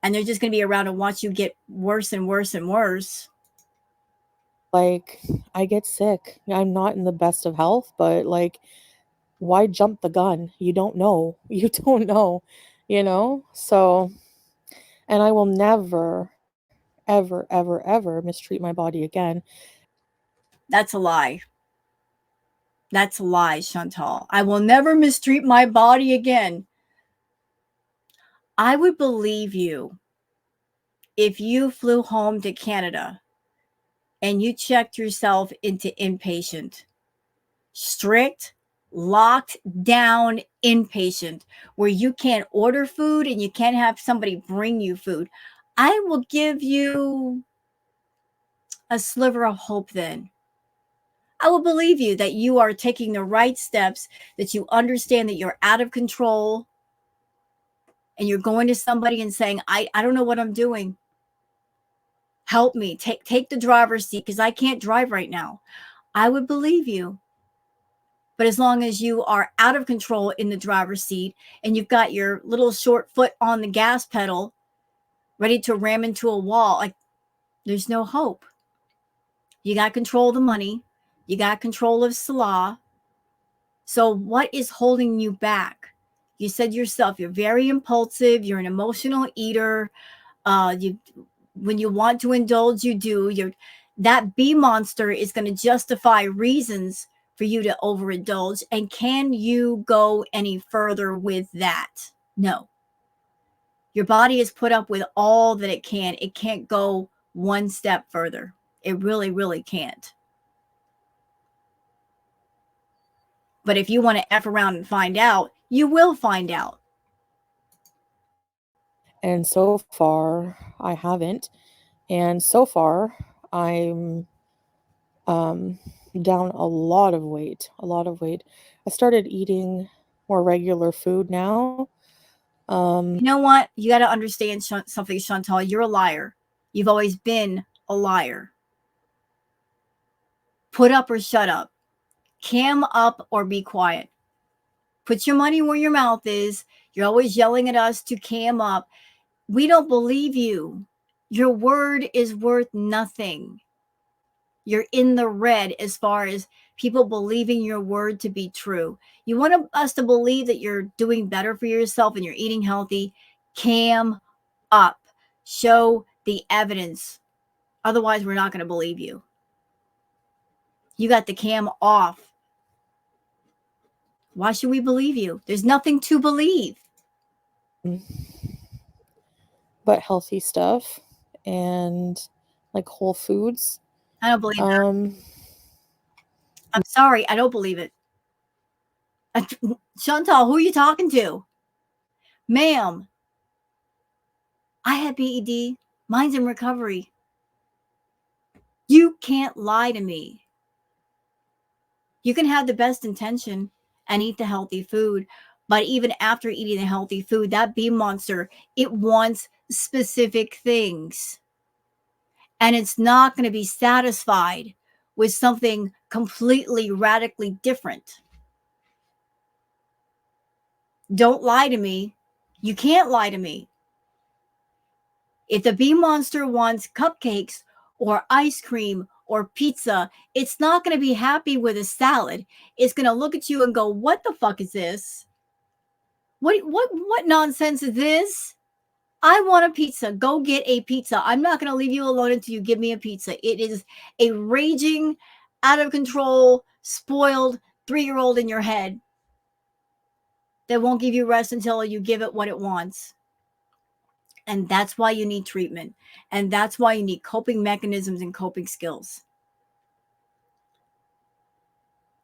And they're just going to be around to watch you get worse and worse and worse. like, I get sick. I'm not in the best of health, but like, why jump the gun? You don't know. You don't know, So, and I will never, ever, ever, ever mistreat my body again. That's a lie. That's lies, Shantal. I will never mistreat my body again. I would believe you if you flew home to Canada and you checked yourself into inpatient, strict, locked down inpatient, where you can't order food and you can't have somebody bring you food. I will give you a sliver of hope then. I will believe you that you are taking the right steps, that you understand that you're out of control, and you're going to somebody and saying, I don't know what I'm doing. Help me. Take the driver's seat because I can't drive right now. I would believe you. But as long as you are out of control in the driver's seat and you've got your little short foot on the gas pedal, ready to ram into a wall, like there's no hope. You got control of the money. You got control of Salah. So what is holding you back? You said yourself, you're very impulsive. You're an emotional eater. You, when you want to indulge, you do. That bee monster is going to justify reasons for you to overindulge. And can you go any further with that? No. Your body is put up with all that it can. It can't go one step further. It really, really can't. But if you want to F around and find out, you will find out. And so far, I haven't. And so far, I'm down a lot of weight. A lot of weight. I started eating more regular food now. You know what? You got to understand something, Chantal. You're a liar. You've always been a liar. Put up or shut up. Cam up or be quiet. Put your money where your mouth is. You're always yelling at us to cam up. We don't believe you. Your word is worth nothing. You're in the red as far as people believing your word to be true. You want us to believe that you're doing better for yourself and you're eating healthy. Cam up. Show the evidence. Otherwise, we're not going to believe you. You got the cam off. Why should we believe you? There's nothing to believe. But healthy stuff and like whole foods. I don't believe that. I'm sorry. I don't believe it. Chantal, who are you talking to? Ma'am, I had BED. Mine's in recovery. You can't lie to me. You can have the best intention and eat the healthy food, but even after eating the healthy food, that bee monster, it wants specific things. And it's not going to be satisfied with something completely radically different. Don't lie to me. You can't lie to me. If the bee monster wants cupcakes or ice cream or pizza, it's not going to be happy with a salad. It's going to look at you and go, "What the fuck is this? What nonsense is this? I want a pizza. Go get a pizza. I'm not going to leave you alone until you give me a pizza." It is a raging, out of control, spoiled 3-year-old in your head that won't give you rest until you give it what it wants. And that's why you need treatment. And that's why you need coping mechanisms and coping skills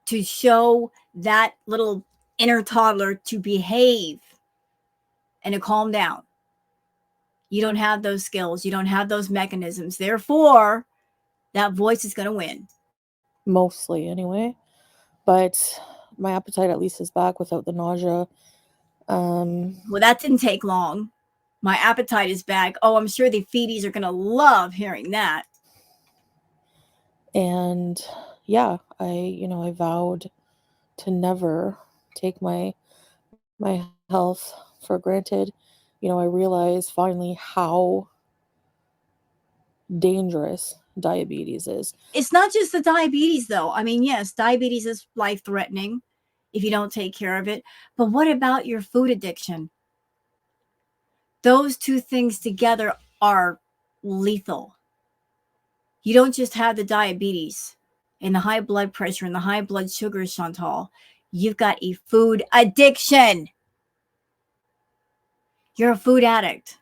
to show that little inner toddler to behave and to calm down. You don't have those skills. You don't have those mechanisms. Therefore, that voice is going to win. Mostly, anyway. But my appetite at least is back without the nausea. Well, that didn't take long. My appetite is back. Oh, I'm sure the feedies are going to love hearing that. And yeah, I vowed to never take my health for granted. I realize finally how dangerous diabetes is. It's not just the diabetes, though. I mean, yes, diabetes is life-threatening if you don't take care of it. But what about your food addiction? Those two things together are lethal. You don't just have the diabetes. and the high blood pressure and the high blood sugar, Shantal, you've got a food addiction. You're a food addict.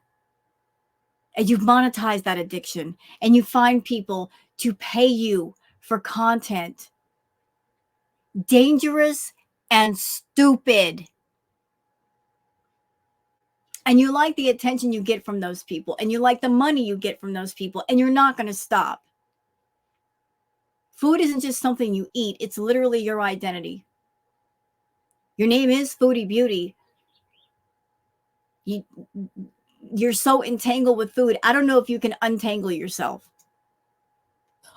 And you've monetized that addiction. And you find people to pay you for content. Dangerous and stupid. And you like the attention you get from those people. And you like the money you get from those people. And you're not going to stop. Food isn't just something you eat. It's literally your identity. Your name is Foodie Beauty. You're so entangled with food. I don't know if you can untangle yourself.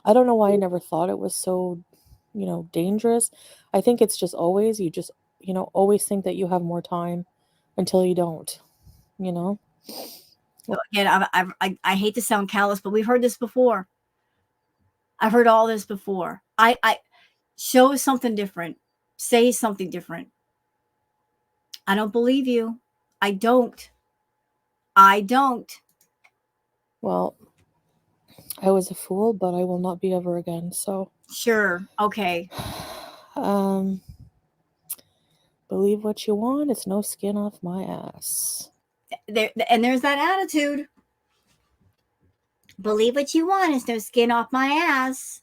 I don't know why I never thought it was so, dangerous. I think it's just always, you just, always think that you have more time until you don't, Again, I hate to sound callous, but we've heard this before. I've heard all this before. I show something different. Say something different. I don't believe you. I don't. Well, I was a fool, but I will not be ever again. So sure. Okay. Believe what you want. It's no skin off my ass. There's that attitude. Believe what you want. It's no skin off my ass.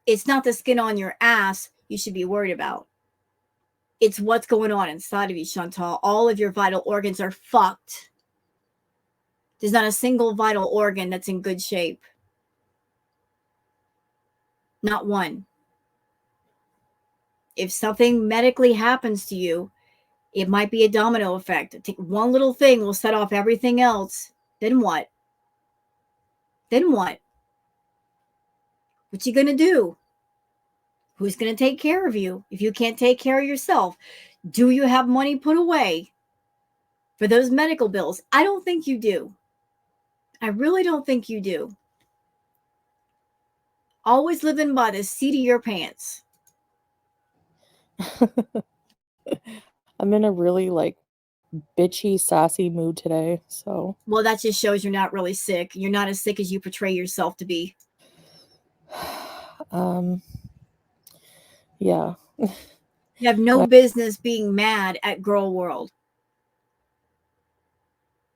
It's not the skin on your ass you should be worried about. It's what's going on inside of you, Shantal. All of your vital organs are fucked. There's not a single vital organ that's in good shape. Not one. If something medically happens to you, it might be a domino effect. One little thing will set off everything else. Then what? What you going to do? Who's going to take care of you if you can't take care of yourself? Do you have money put away for those medical bills? I don't think you do. I really don't think you do. Always living by the seat of your pants. I'm in a really bitchy, sassy mood today. So, well, that just shows you're not really sick. You're not as sick as you portray yourself to be. Yeah. You have no business being mad at Girl World.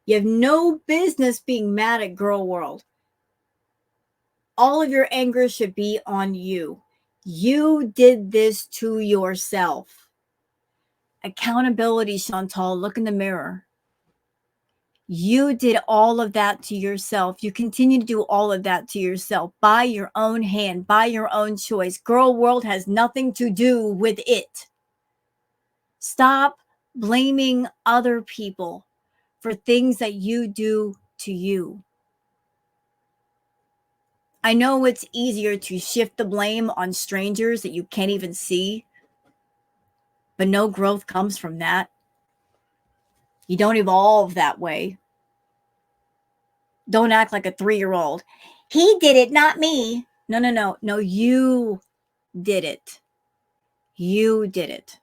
You have no business being mad at Girl World. All of your anger should be on you. You did this to yourself. Accountability, Shantal. Look in the mirror. You did all of that to yourself. You continue to do all of that to yourself by your own hand, by your own choice. Girl World has nothing to do with it. Stop blaming other people for things that you do to you. I know it's easier to shift the blame on strangers that you can't even see, but no growth comes from that. You don't evolve that way. Don't act like a 3-year-old. He did it, not me. No, you did it. You did it.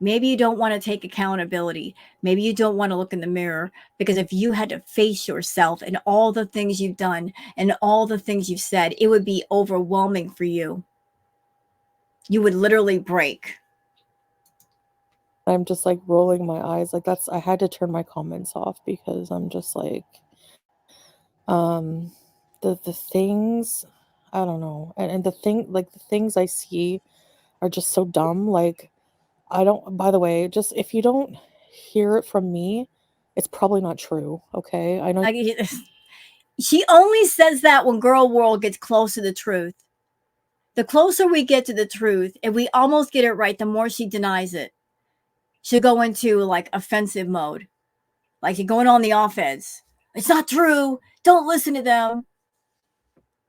Maybe you don't want to take accountability. Maybe you don't want to look in the mirror, because if you had to face yourself and all the things you've done and all the things you've said, it would be overwhelming for you. You would literally break. I'm just rolling my eyes. I had to turn my comments off because I'm just the things, I don't know. And the things I see are just so dumb. By the way, just if you don't hear it from me, it's probably not true. Okay. I know. She only says that when Girl World gets close to the truth. The closer we get to the truth, and we almost get it right, the more she denies it. She'll go into offensive mode. You're going on the offense. It's not true. Don't listen to them.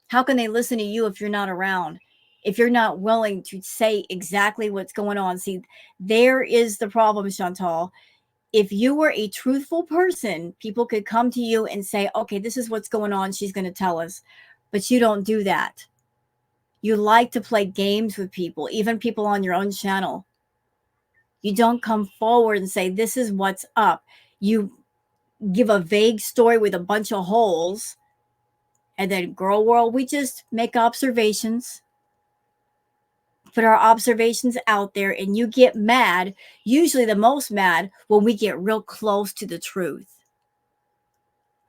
How can they listen to you if you're not around? If you're not willing to say exactly what's going on? See, there is the problem, Shantal. If you were a truthful person, people could come to you and say, okay, this is what's going on. She's going to tell us. But you don't do that. You like to play games with people, even people on your own channel. You don't come forward and say, this is what's up. You give a vague story with a bunch of holes And then girl world, we just make observations, put our observations out there, and you get mad, usually the most mad, when we get real close to the truth.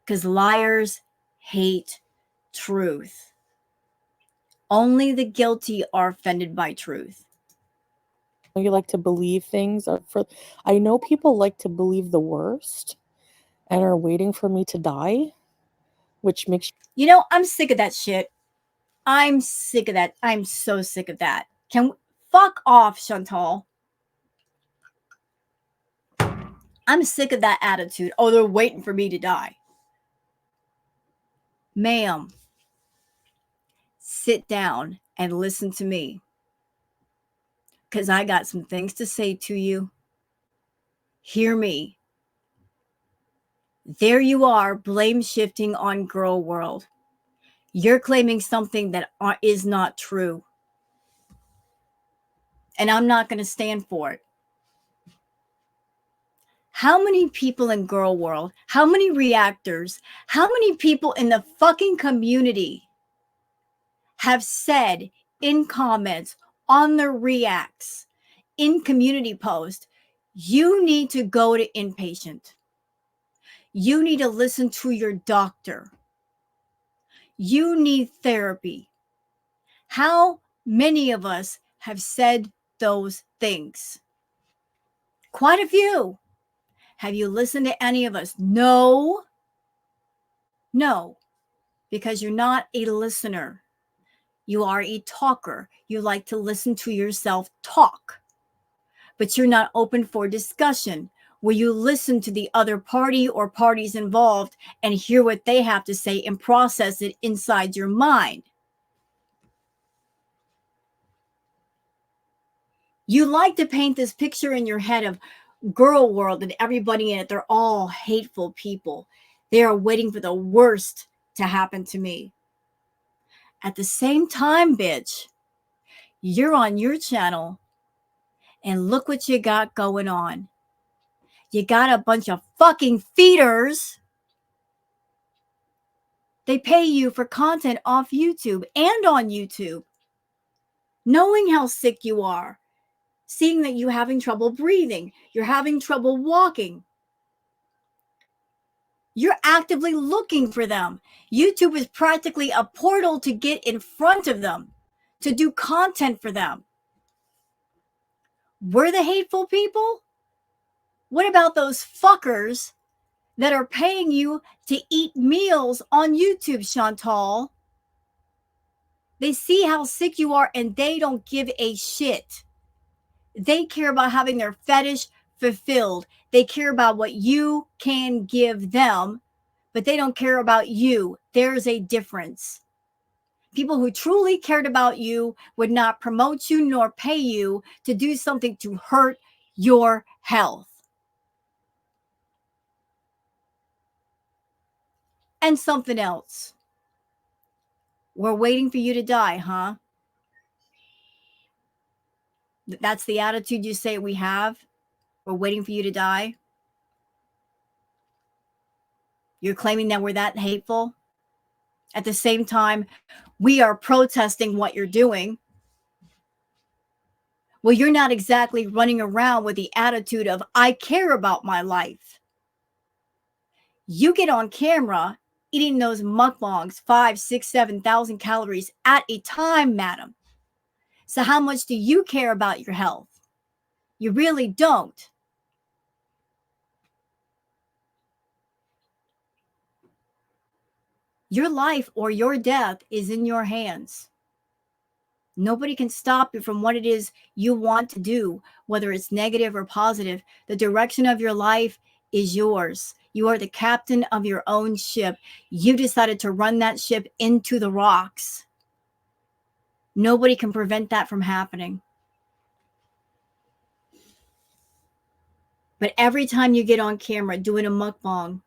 Because liars hate truth. Only the guilty are offended by truth. You like to believe things I know people like to believe the worst and are waiting for me to die, which makes I'm sick of that shit. I'm sick of that. I'm so sick of that. Fuck off, Shantal. I'm sick of that attitude. Oh, they're waiting for me to die. Ma'am, sit down and listen to me. Because I got some things to say to you. Hear me. There you are, blame shifting on girl world. You're claiming something that is not true. And I'm not going to stand for it. How many people in girl world, how many reactors, how many people in the fucking community have said in comments, on their reacts, in community posts, you need to go to inpatient. You need to listen to your doctor. You need therapy. How many of us have said those things? Quite a few. Have you listened to any of us? No. No, because you're not a listener. You are a talker. You like to listen to yourself talk, but you're not open for discussion where you listen to the other party or parties involved and hear what they have to say and process it inside your mind. You like to paint this picture in your head of girl world and everybody in it. They're all hateful people. They are waiting for the worst to happen to me. At the same time, bitch, you're on your channel and look what you got going on. You got a bunch of fucking feeders. They pay you for content off YouTube and on YouTube. Knowing how sick you are, seeing that you're having trouble breathing, you're having trouble walking. You're actively looking for them. YouTube is practically a portal to get in front of them, to do content for them. We're the hateful people? What about those fuckers that are paying you to eat meals on YouTube, Shantal? They see how sick you are and they don't give a shit. They care about having their fetish fulfilled. They care about what you can give them, but they don't care about you. There's a difference. People who truly cared about you would not promote you nor pay you to do something to hurt your health. And something else. We're waiting for you to die, huh? That's the attitude you say we have? We're waiting for you to die? You're claiming that we're that hateful? At the same time, we are protesting what you're doing. Well, you're not exactly running around with the attitude of, I care about my life. You get on camera eating those mukbangs, 5, 6, 7,000 calories at a time, madam. So how much do you care about your health? You really don't. Your life or your death is in your hands. Nobody can stop you from what it is you want to do, whether it's negative or positive. The direction of your life is yours. You are the captain of your own ship. You decided to run that ship into the rocks. Nobody can prevent that from happening. But every time you get on camera doing a mukbang,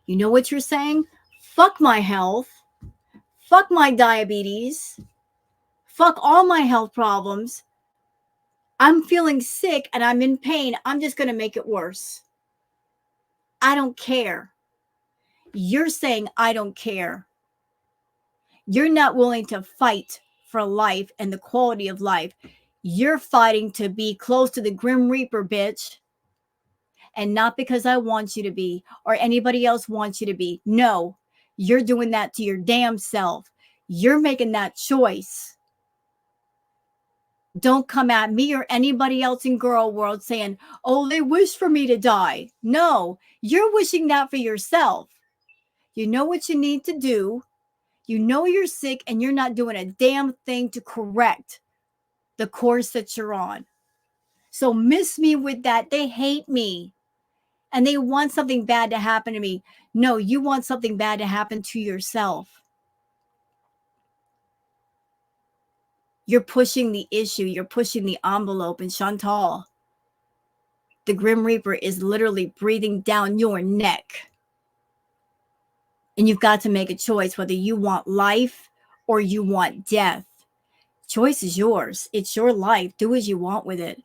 you know what you're saying? Fuck my health. Fuck my diabetes. Fuck all my health problems. I'm feeling sick and I'm in pain. I'm just going to make it worse. I don't care. You're saying I don't care. You're not willing to fight for life and the quality of life. You're fighting to be close to the Grim Reaper, bitch. And not because I want you to be or anybody else wants you to be. No, you're doing that to your damn self. You're making that choice. Don't come at me or anybody else in girl world saying, oh, they wish for me to die. No, you're wishing that for yourself. You know what you need to do. You know you're sick and you're not doing a damn thing to correct the course that you're on. So miss me with that. They hate me and they want something bad to happen to me. No, you want something bad to happen to yourself. You're pushing the issue. You're pushing the envelope. And Shantal, the Grim Reaper is literally breathing down your neck. And you've got to make a choice whether you want life or you want death. Choice is yours. It's your life. Do as you want with it.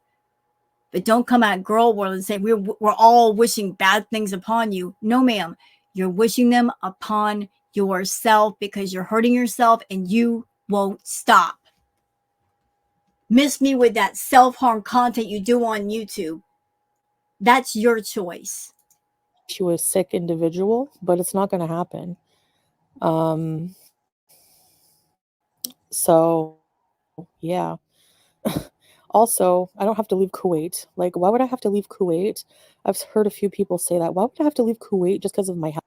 But don't come at girl world and say we're all wishing bad things upon you. No, ma'am. You're wishing them upon yourself because you're hurting yourself and you won't stop. Miss me with that self-harm content you do on YouTube. That's your choice. You a sick individual, but it's not going to happen. So yeah. Also, I don't have to leave Kuwait. Like, why would I have to leave Kuwait? I've heard a few people say that. Why would I have to leave Kuwait just because of my health?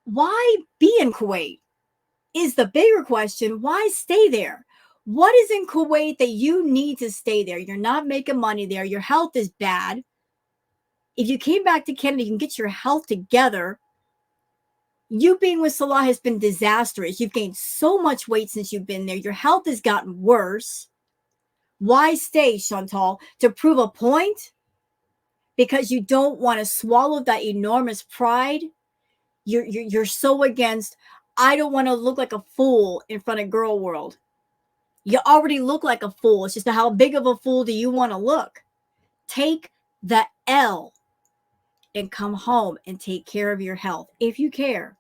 Why be in Kuwait is the bigger question. Why stay there? What is in Kuwait that you need to stay there? You're not making money there. Your health is bad. If you came back to Canada, you can get your health together. You being with Salah has been disastrous. You've gained so much weight since you've been there. Your health has gotten worse. Why stay, Shantal? To prove a point? Because you don't want to swallow that enormous pride? You're so against, I don't want to look like a fool in front of girl world. You already look like a fool. It's just how big of a fool do you want to look? Take the L and come home and take care of your health if you care.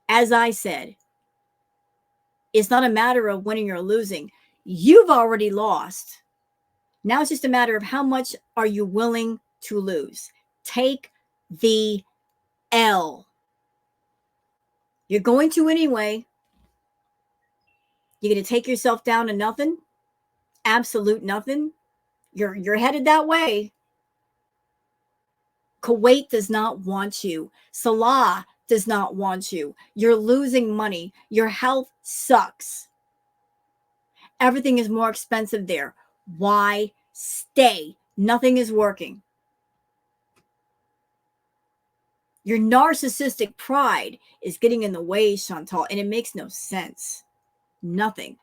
As I said, it's not a matter of winning or losing. You've already lost. Now it's just a matter of how much are you willing to lose. Take the L. You're going to anyway. You're going to take yourself down to nothing? Absolute nothing? You're headed that way. Kuwait does not want you. Salah does not want you. You're losing money. Your health sucks. Everything is more expensive there. Why stay? Nothing is working. Your narcissistic pride is getting in the way, Shantal, and it makes no sense. Nothing.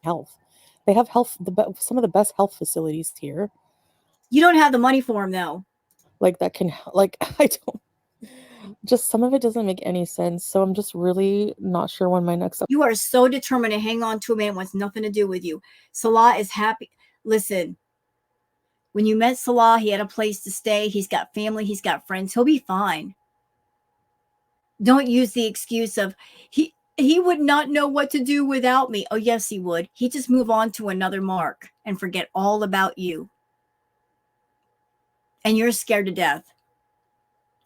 Health. They have some of the best health facilities here. You don't have the money for them, though. Like that can, like, I don't, just some of it doesn't make any sense. So I'm just really not sure when my next. You are so determined to hang on to a man who wants nothing to do with you. Salah is happy. Listen, when you met Salah, he had a place to stay. He's got family. He's got friends. He'll be fine. Don't use the excuse of he would not know what to do without me. Oh, yes, he would. He'd just move on to another mark and forget all about you. And you're scared to death.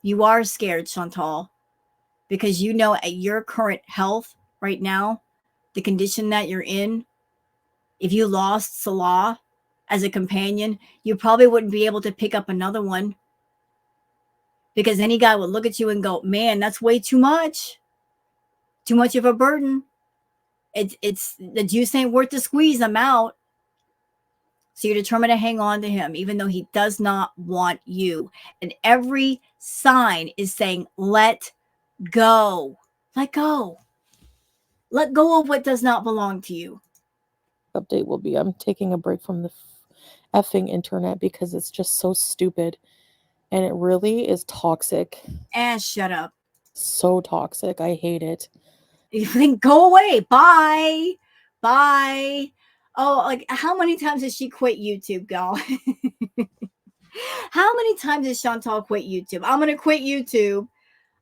You are scared, Shantal, because you know at your current health right now, the condition that you're in, if you lost Salah as a companion, you probably wouldn't be able to pick up another one. Because any guy would look at you and go, man, that's way too much. Too much of a burden. It's the juice ain't worth the squeeze. I'm out. So you're determined to hang on to him, even though he does not want you. And every sign is saying, let go. Let go. Let go of what does not belong to you. Update will be I'm taking a break from the effing internet because it's just so stupid. And it really is toxic. Shut up. So toxic. I hate it. You think, go away. Bye. Bye. Oh, like how many times has she quit YouTube, girl? How many times has Shantal quit YouTube? I'm going to quit YouTube.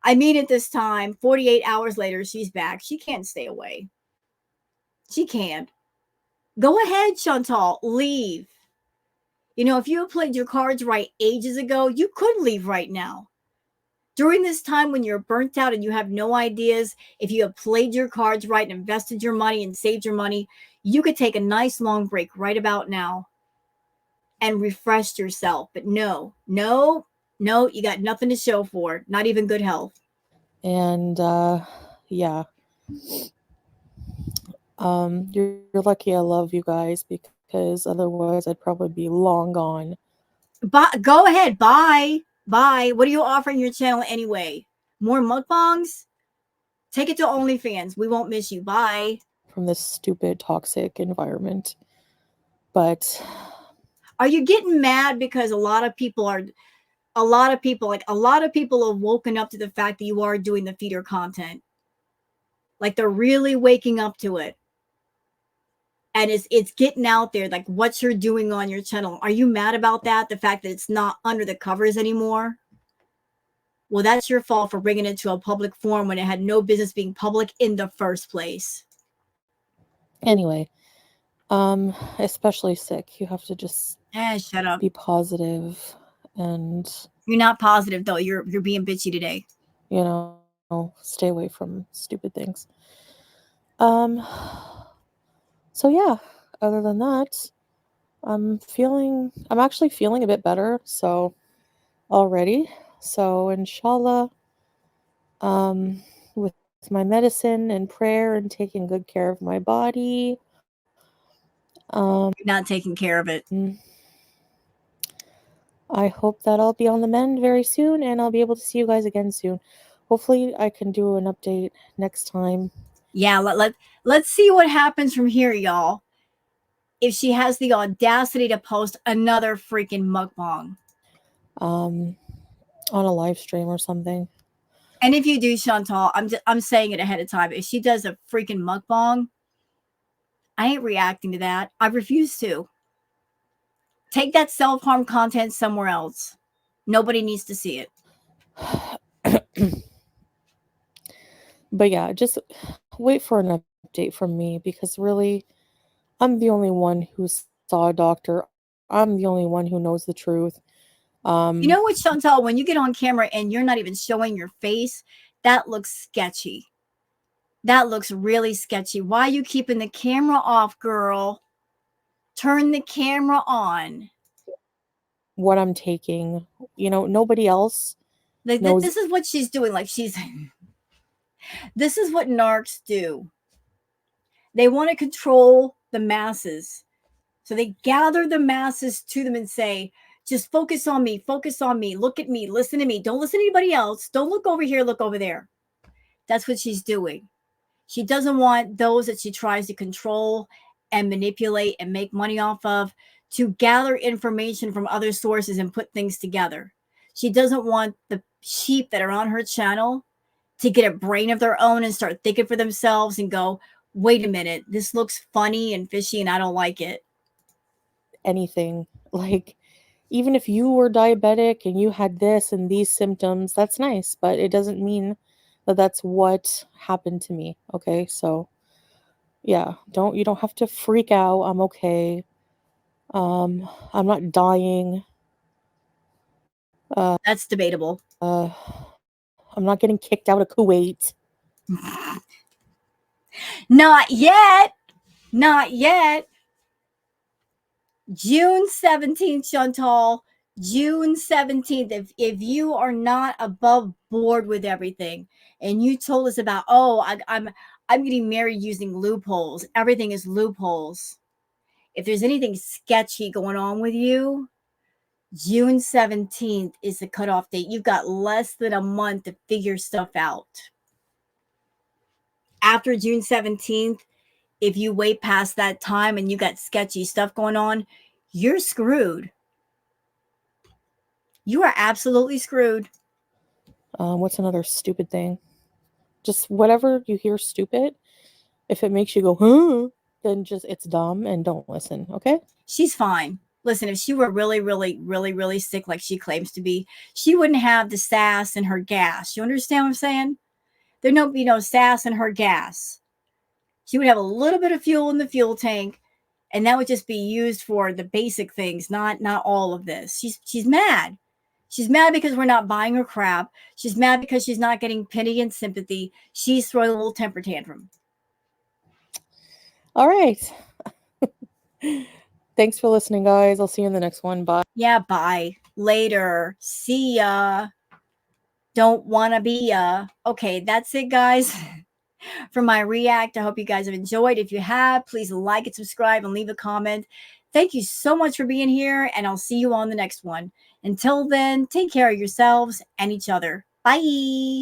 I mean it this time. 48 hours later, she's back. She can't stay away. She can't. Go ahead, Shantal. Leave. You know, if you had played your cards right ages ago, you could leave right now. During this time when you're burnt out and you have no ideas, if you have played your cards right and invested your money and saved your money, you could take a nice long break right about now and refresh yourself. But no, you got nothing to show for it, not even good health. And yeah. You're lucky I love you guys, because otherwise I'd probably be long gone. But go ahead, bye. Bye. What are you offering your channel anyway? More mukbangs? Take it to OnlyFans. We won't miss you. Bye. From this stupid, toxic environment. But are you getting mad because a lot of people have woken up to the fact that you are doing the feeder content? Like they're really waking up to it. And it's getting out there, like what you're doing on your channel. Are you mad about that? The fact that it's not under the covers anymore? Well, that's your fault for bringing it to a public forum when it had no business being public in the first place. Anyway, especially sick, you have to just shut up. Be positive, and you're not positive though. You're being bitchy today. You know, stay away from stupid things. So yeah, other than that, I'm actually feeling a bit better, so already. So inshallah, with my medicine and prayer and taking good care of my body, you're not taking care of it. I hope that I'll be on the mend very soon and I'll be able to see you guys again soon. Hopefully I can do an update next time. Yeah, let's see what happens from here, y'all. If she has the audacity to post another freaking mukbang. On a live stream or something. And if you do, Shantal, I'm saying it ahead of time. If she does a freaking mukbang, I ain't reacting to that. I refuse to. Take that self-harm content somewhere else. Nobody needs to see it. But yeah, just wait for an update from me, because really, I'm the only one who saw a doctor. I'm the only one who knows the truth. You know what, Shantal? When you get on camera and you're not even showing your face, that looks sketchy. That looks really sketchy. Why are you keeping the camera off, girl? Turn the camera on. What I'm taking, nobody else knows. This is what she's doing. Like this is what narcs do. They want to control the masses. So they gather the masses to them and say, just focus on me, look at me, listen to me. Don't listen to anybody else. Don't look over here, look over there. That's what she's doing. She doesn't want those that she tries to control and manipulate and make money off of to gather information from other sources and put things together. She doesn't want the sheep that are on her channel to get a brain of their own and start thinking for themselves and go, wait a minute, this looks funny and fishy and I don't like it. Anything. Like, even if you were diabetic and you had this and these symptoms, that's nice, but it doesn't mean that that's what happened to me. Okay, so yeah, you don't have to freak out. I'm okay. I'm not dying. That's debatable. I'm not getting kicked out of Kuwait. Not yet. Not yet. June 17th, Shantal. June 17th. If you are not above board with everything, and you told us about, I'm getting married using loopholes. Everything is loopholes. If there's anything sketchy going on with you, June 17th is the cutoff date. You've got less than a month to figure stuff out. After June 17th, if you wait past that time and you got sketchy stuff going on, you're screwed. You are absolutely screwed. What's another stupid thing? Just whatever you hear stupid, if it makes you go, huh, then just, it's dumb and don't listen, okay? She's fine. Listen, if she were really, really, really, really sick like she claims to be, she wouldn't have the sass in her gas. You understand what I'm saying? There'd no be no sass in her gas. She would have a little bit of fuel in the fuel tank, and that would just be used for the basic things, not all of this. She's mad. She's mad because we're not buying her crap. She's mad because she's not getting pity and sympathy. She's throwing a little temper tantrum. All right. Thanks for listening, guys. I'll see you in the next one. Bye. Yeah, bye. Later. See ya. Don't wanna be ya. Okay, that's it, guys. For my react, I hope you guys have enjoyed. If you have, please like and subscribe and leave a comment. Thank you so much for being here, and I'll see you on the next one. Until then, take care of yourselves and each other. Bye.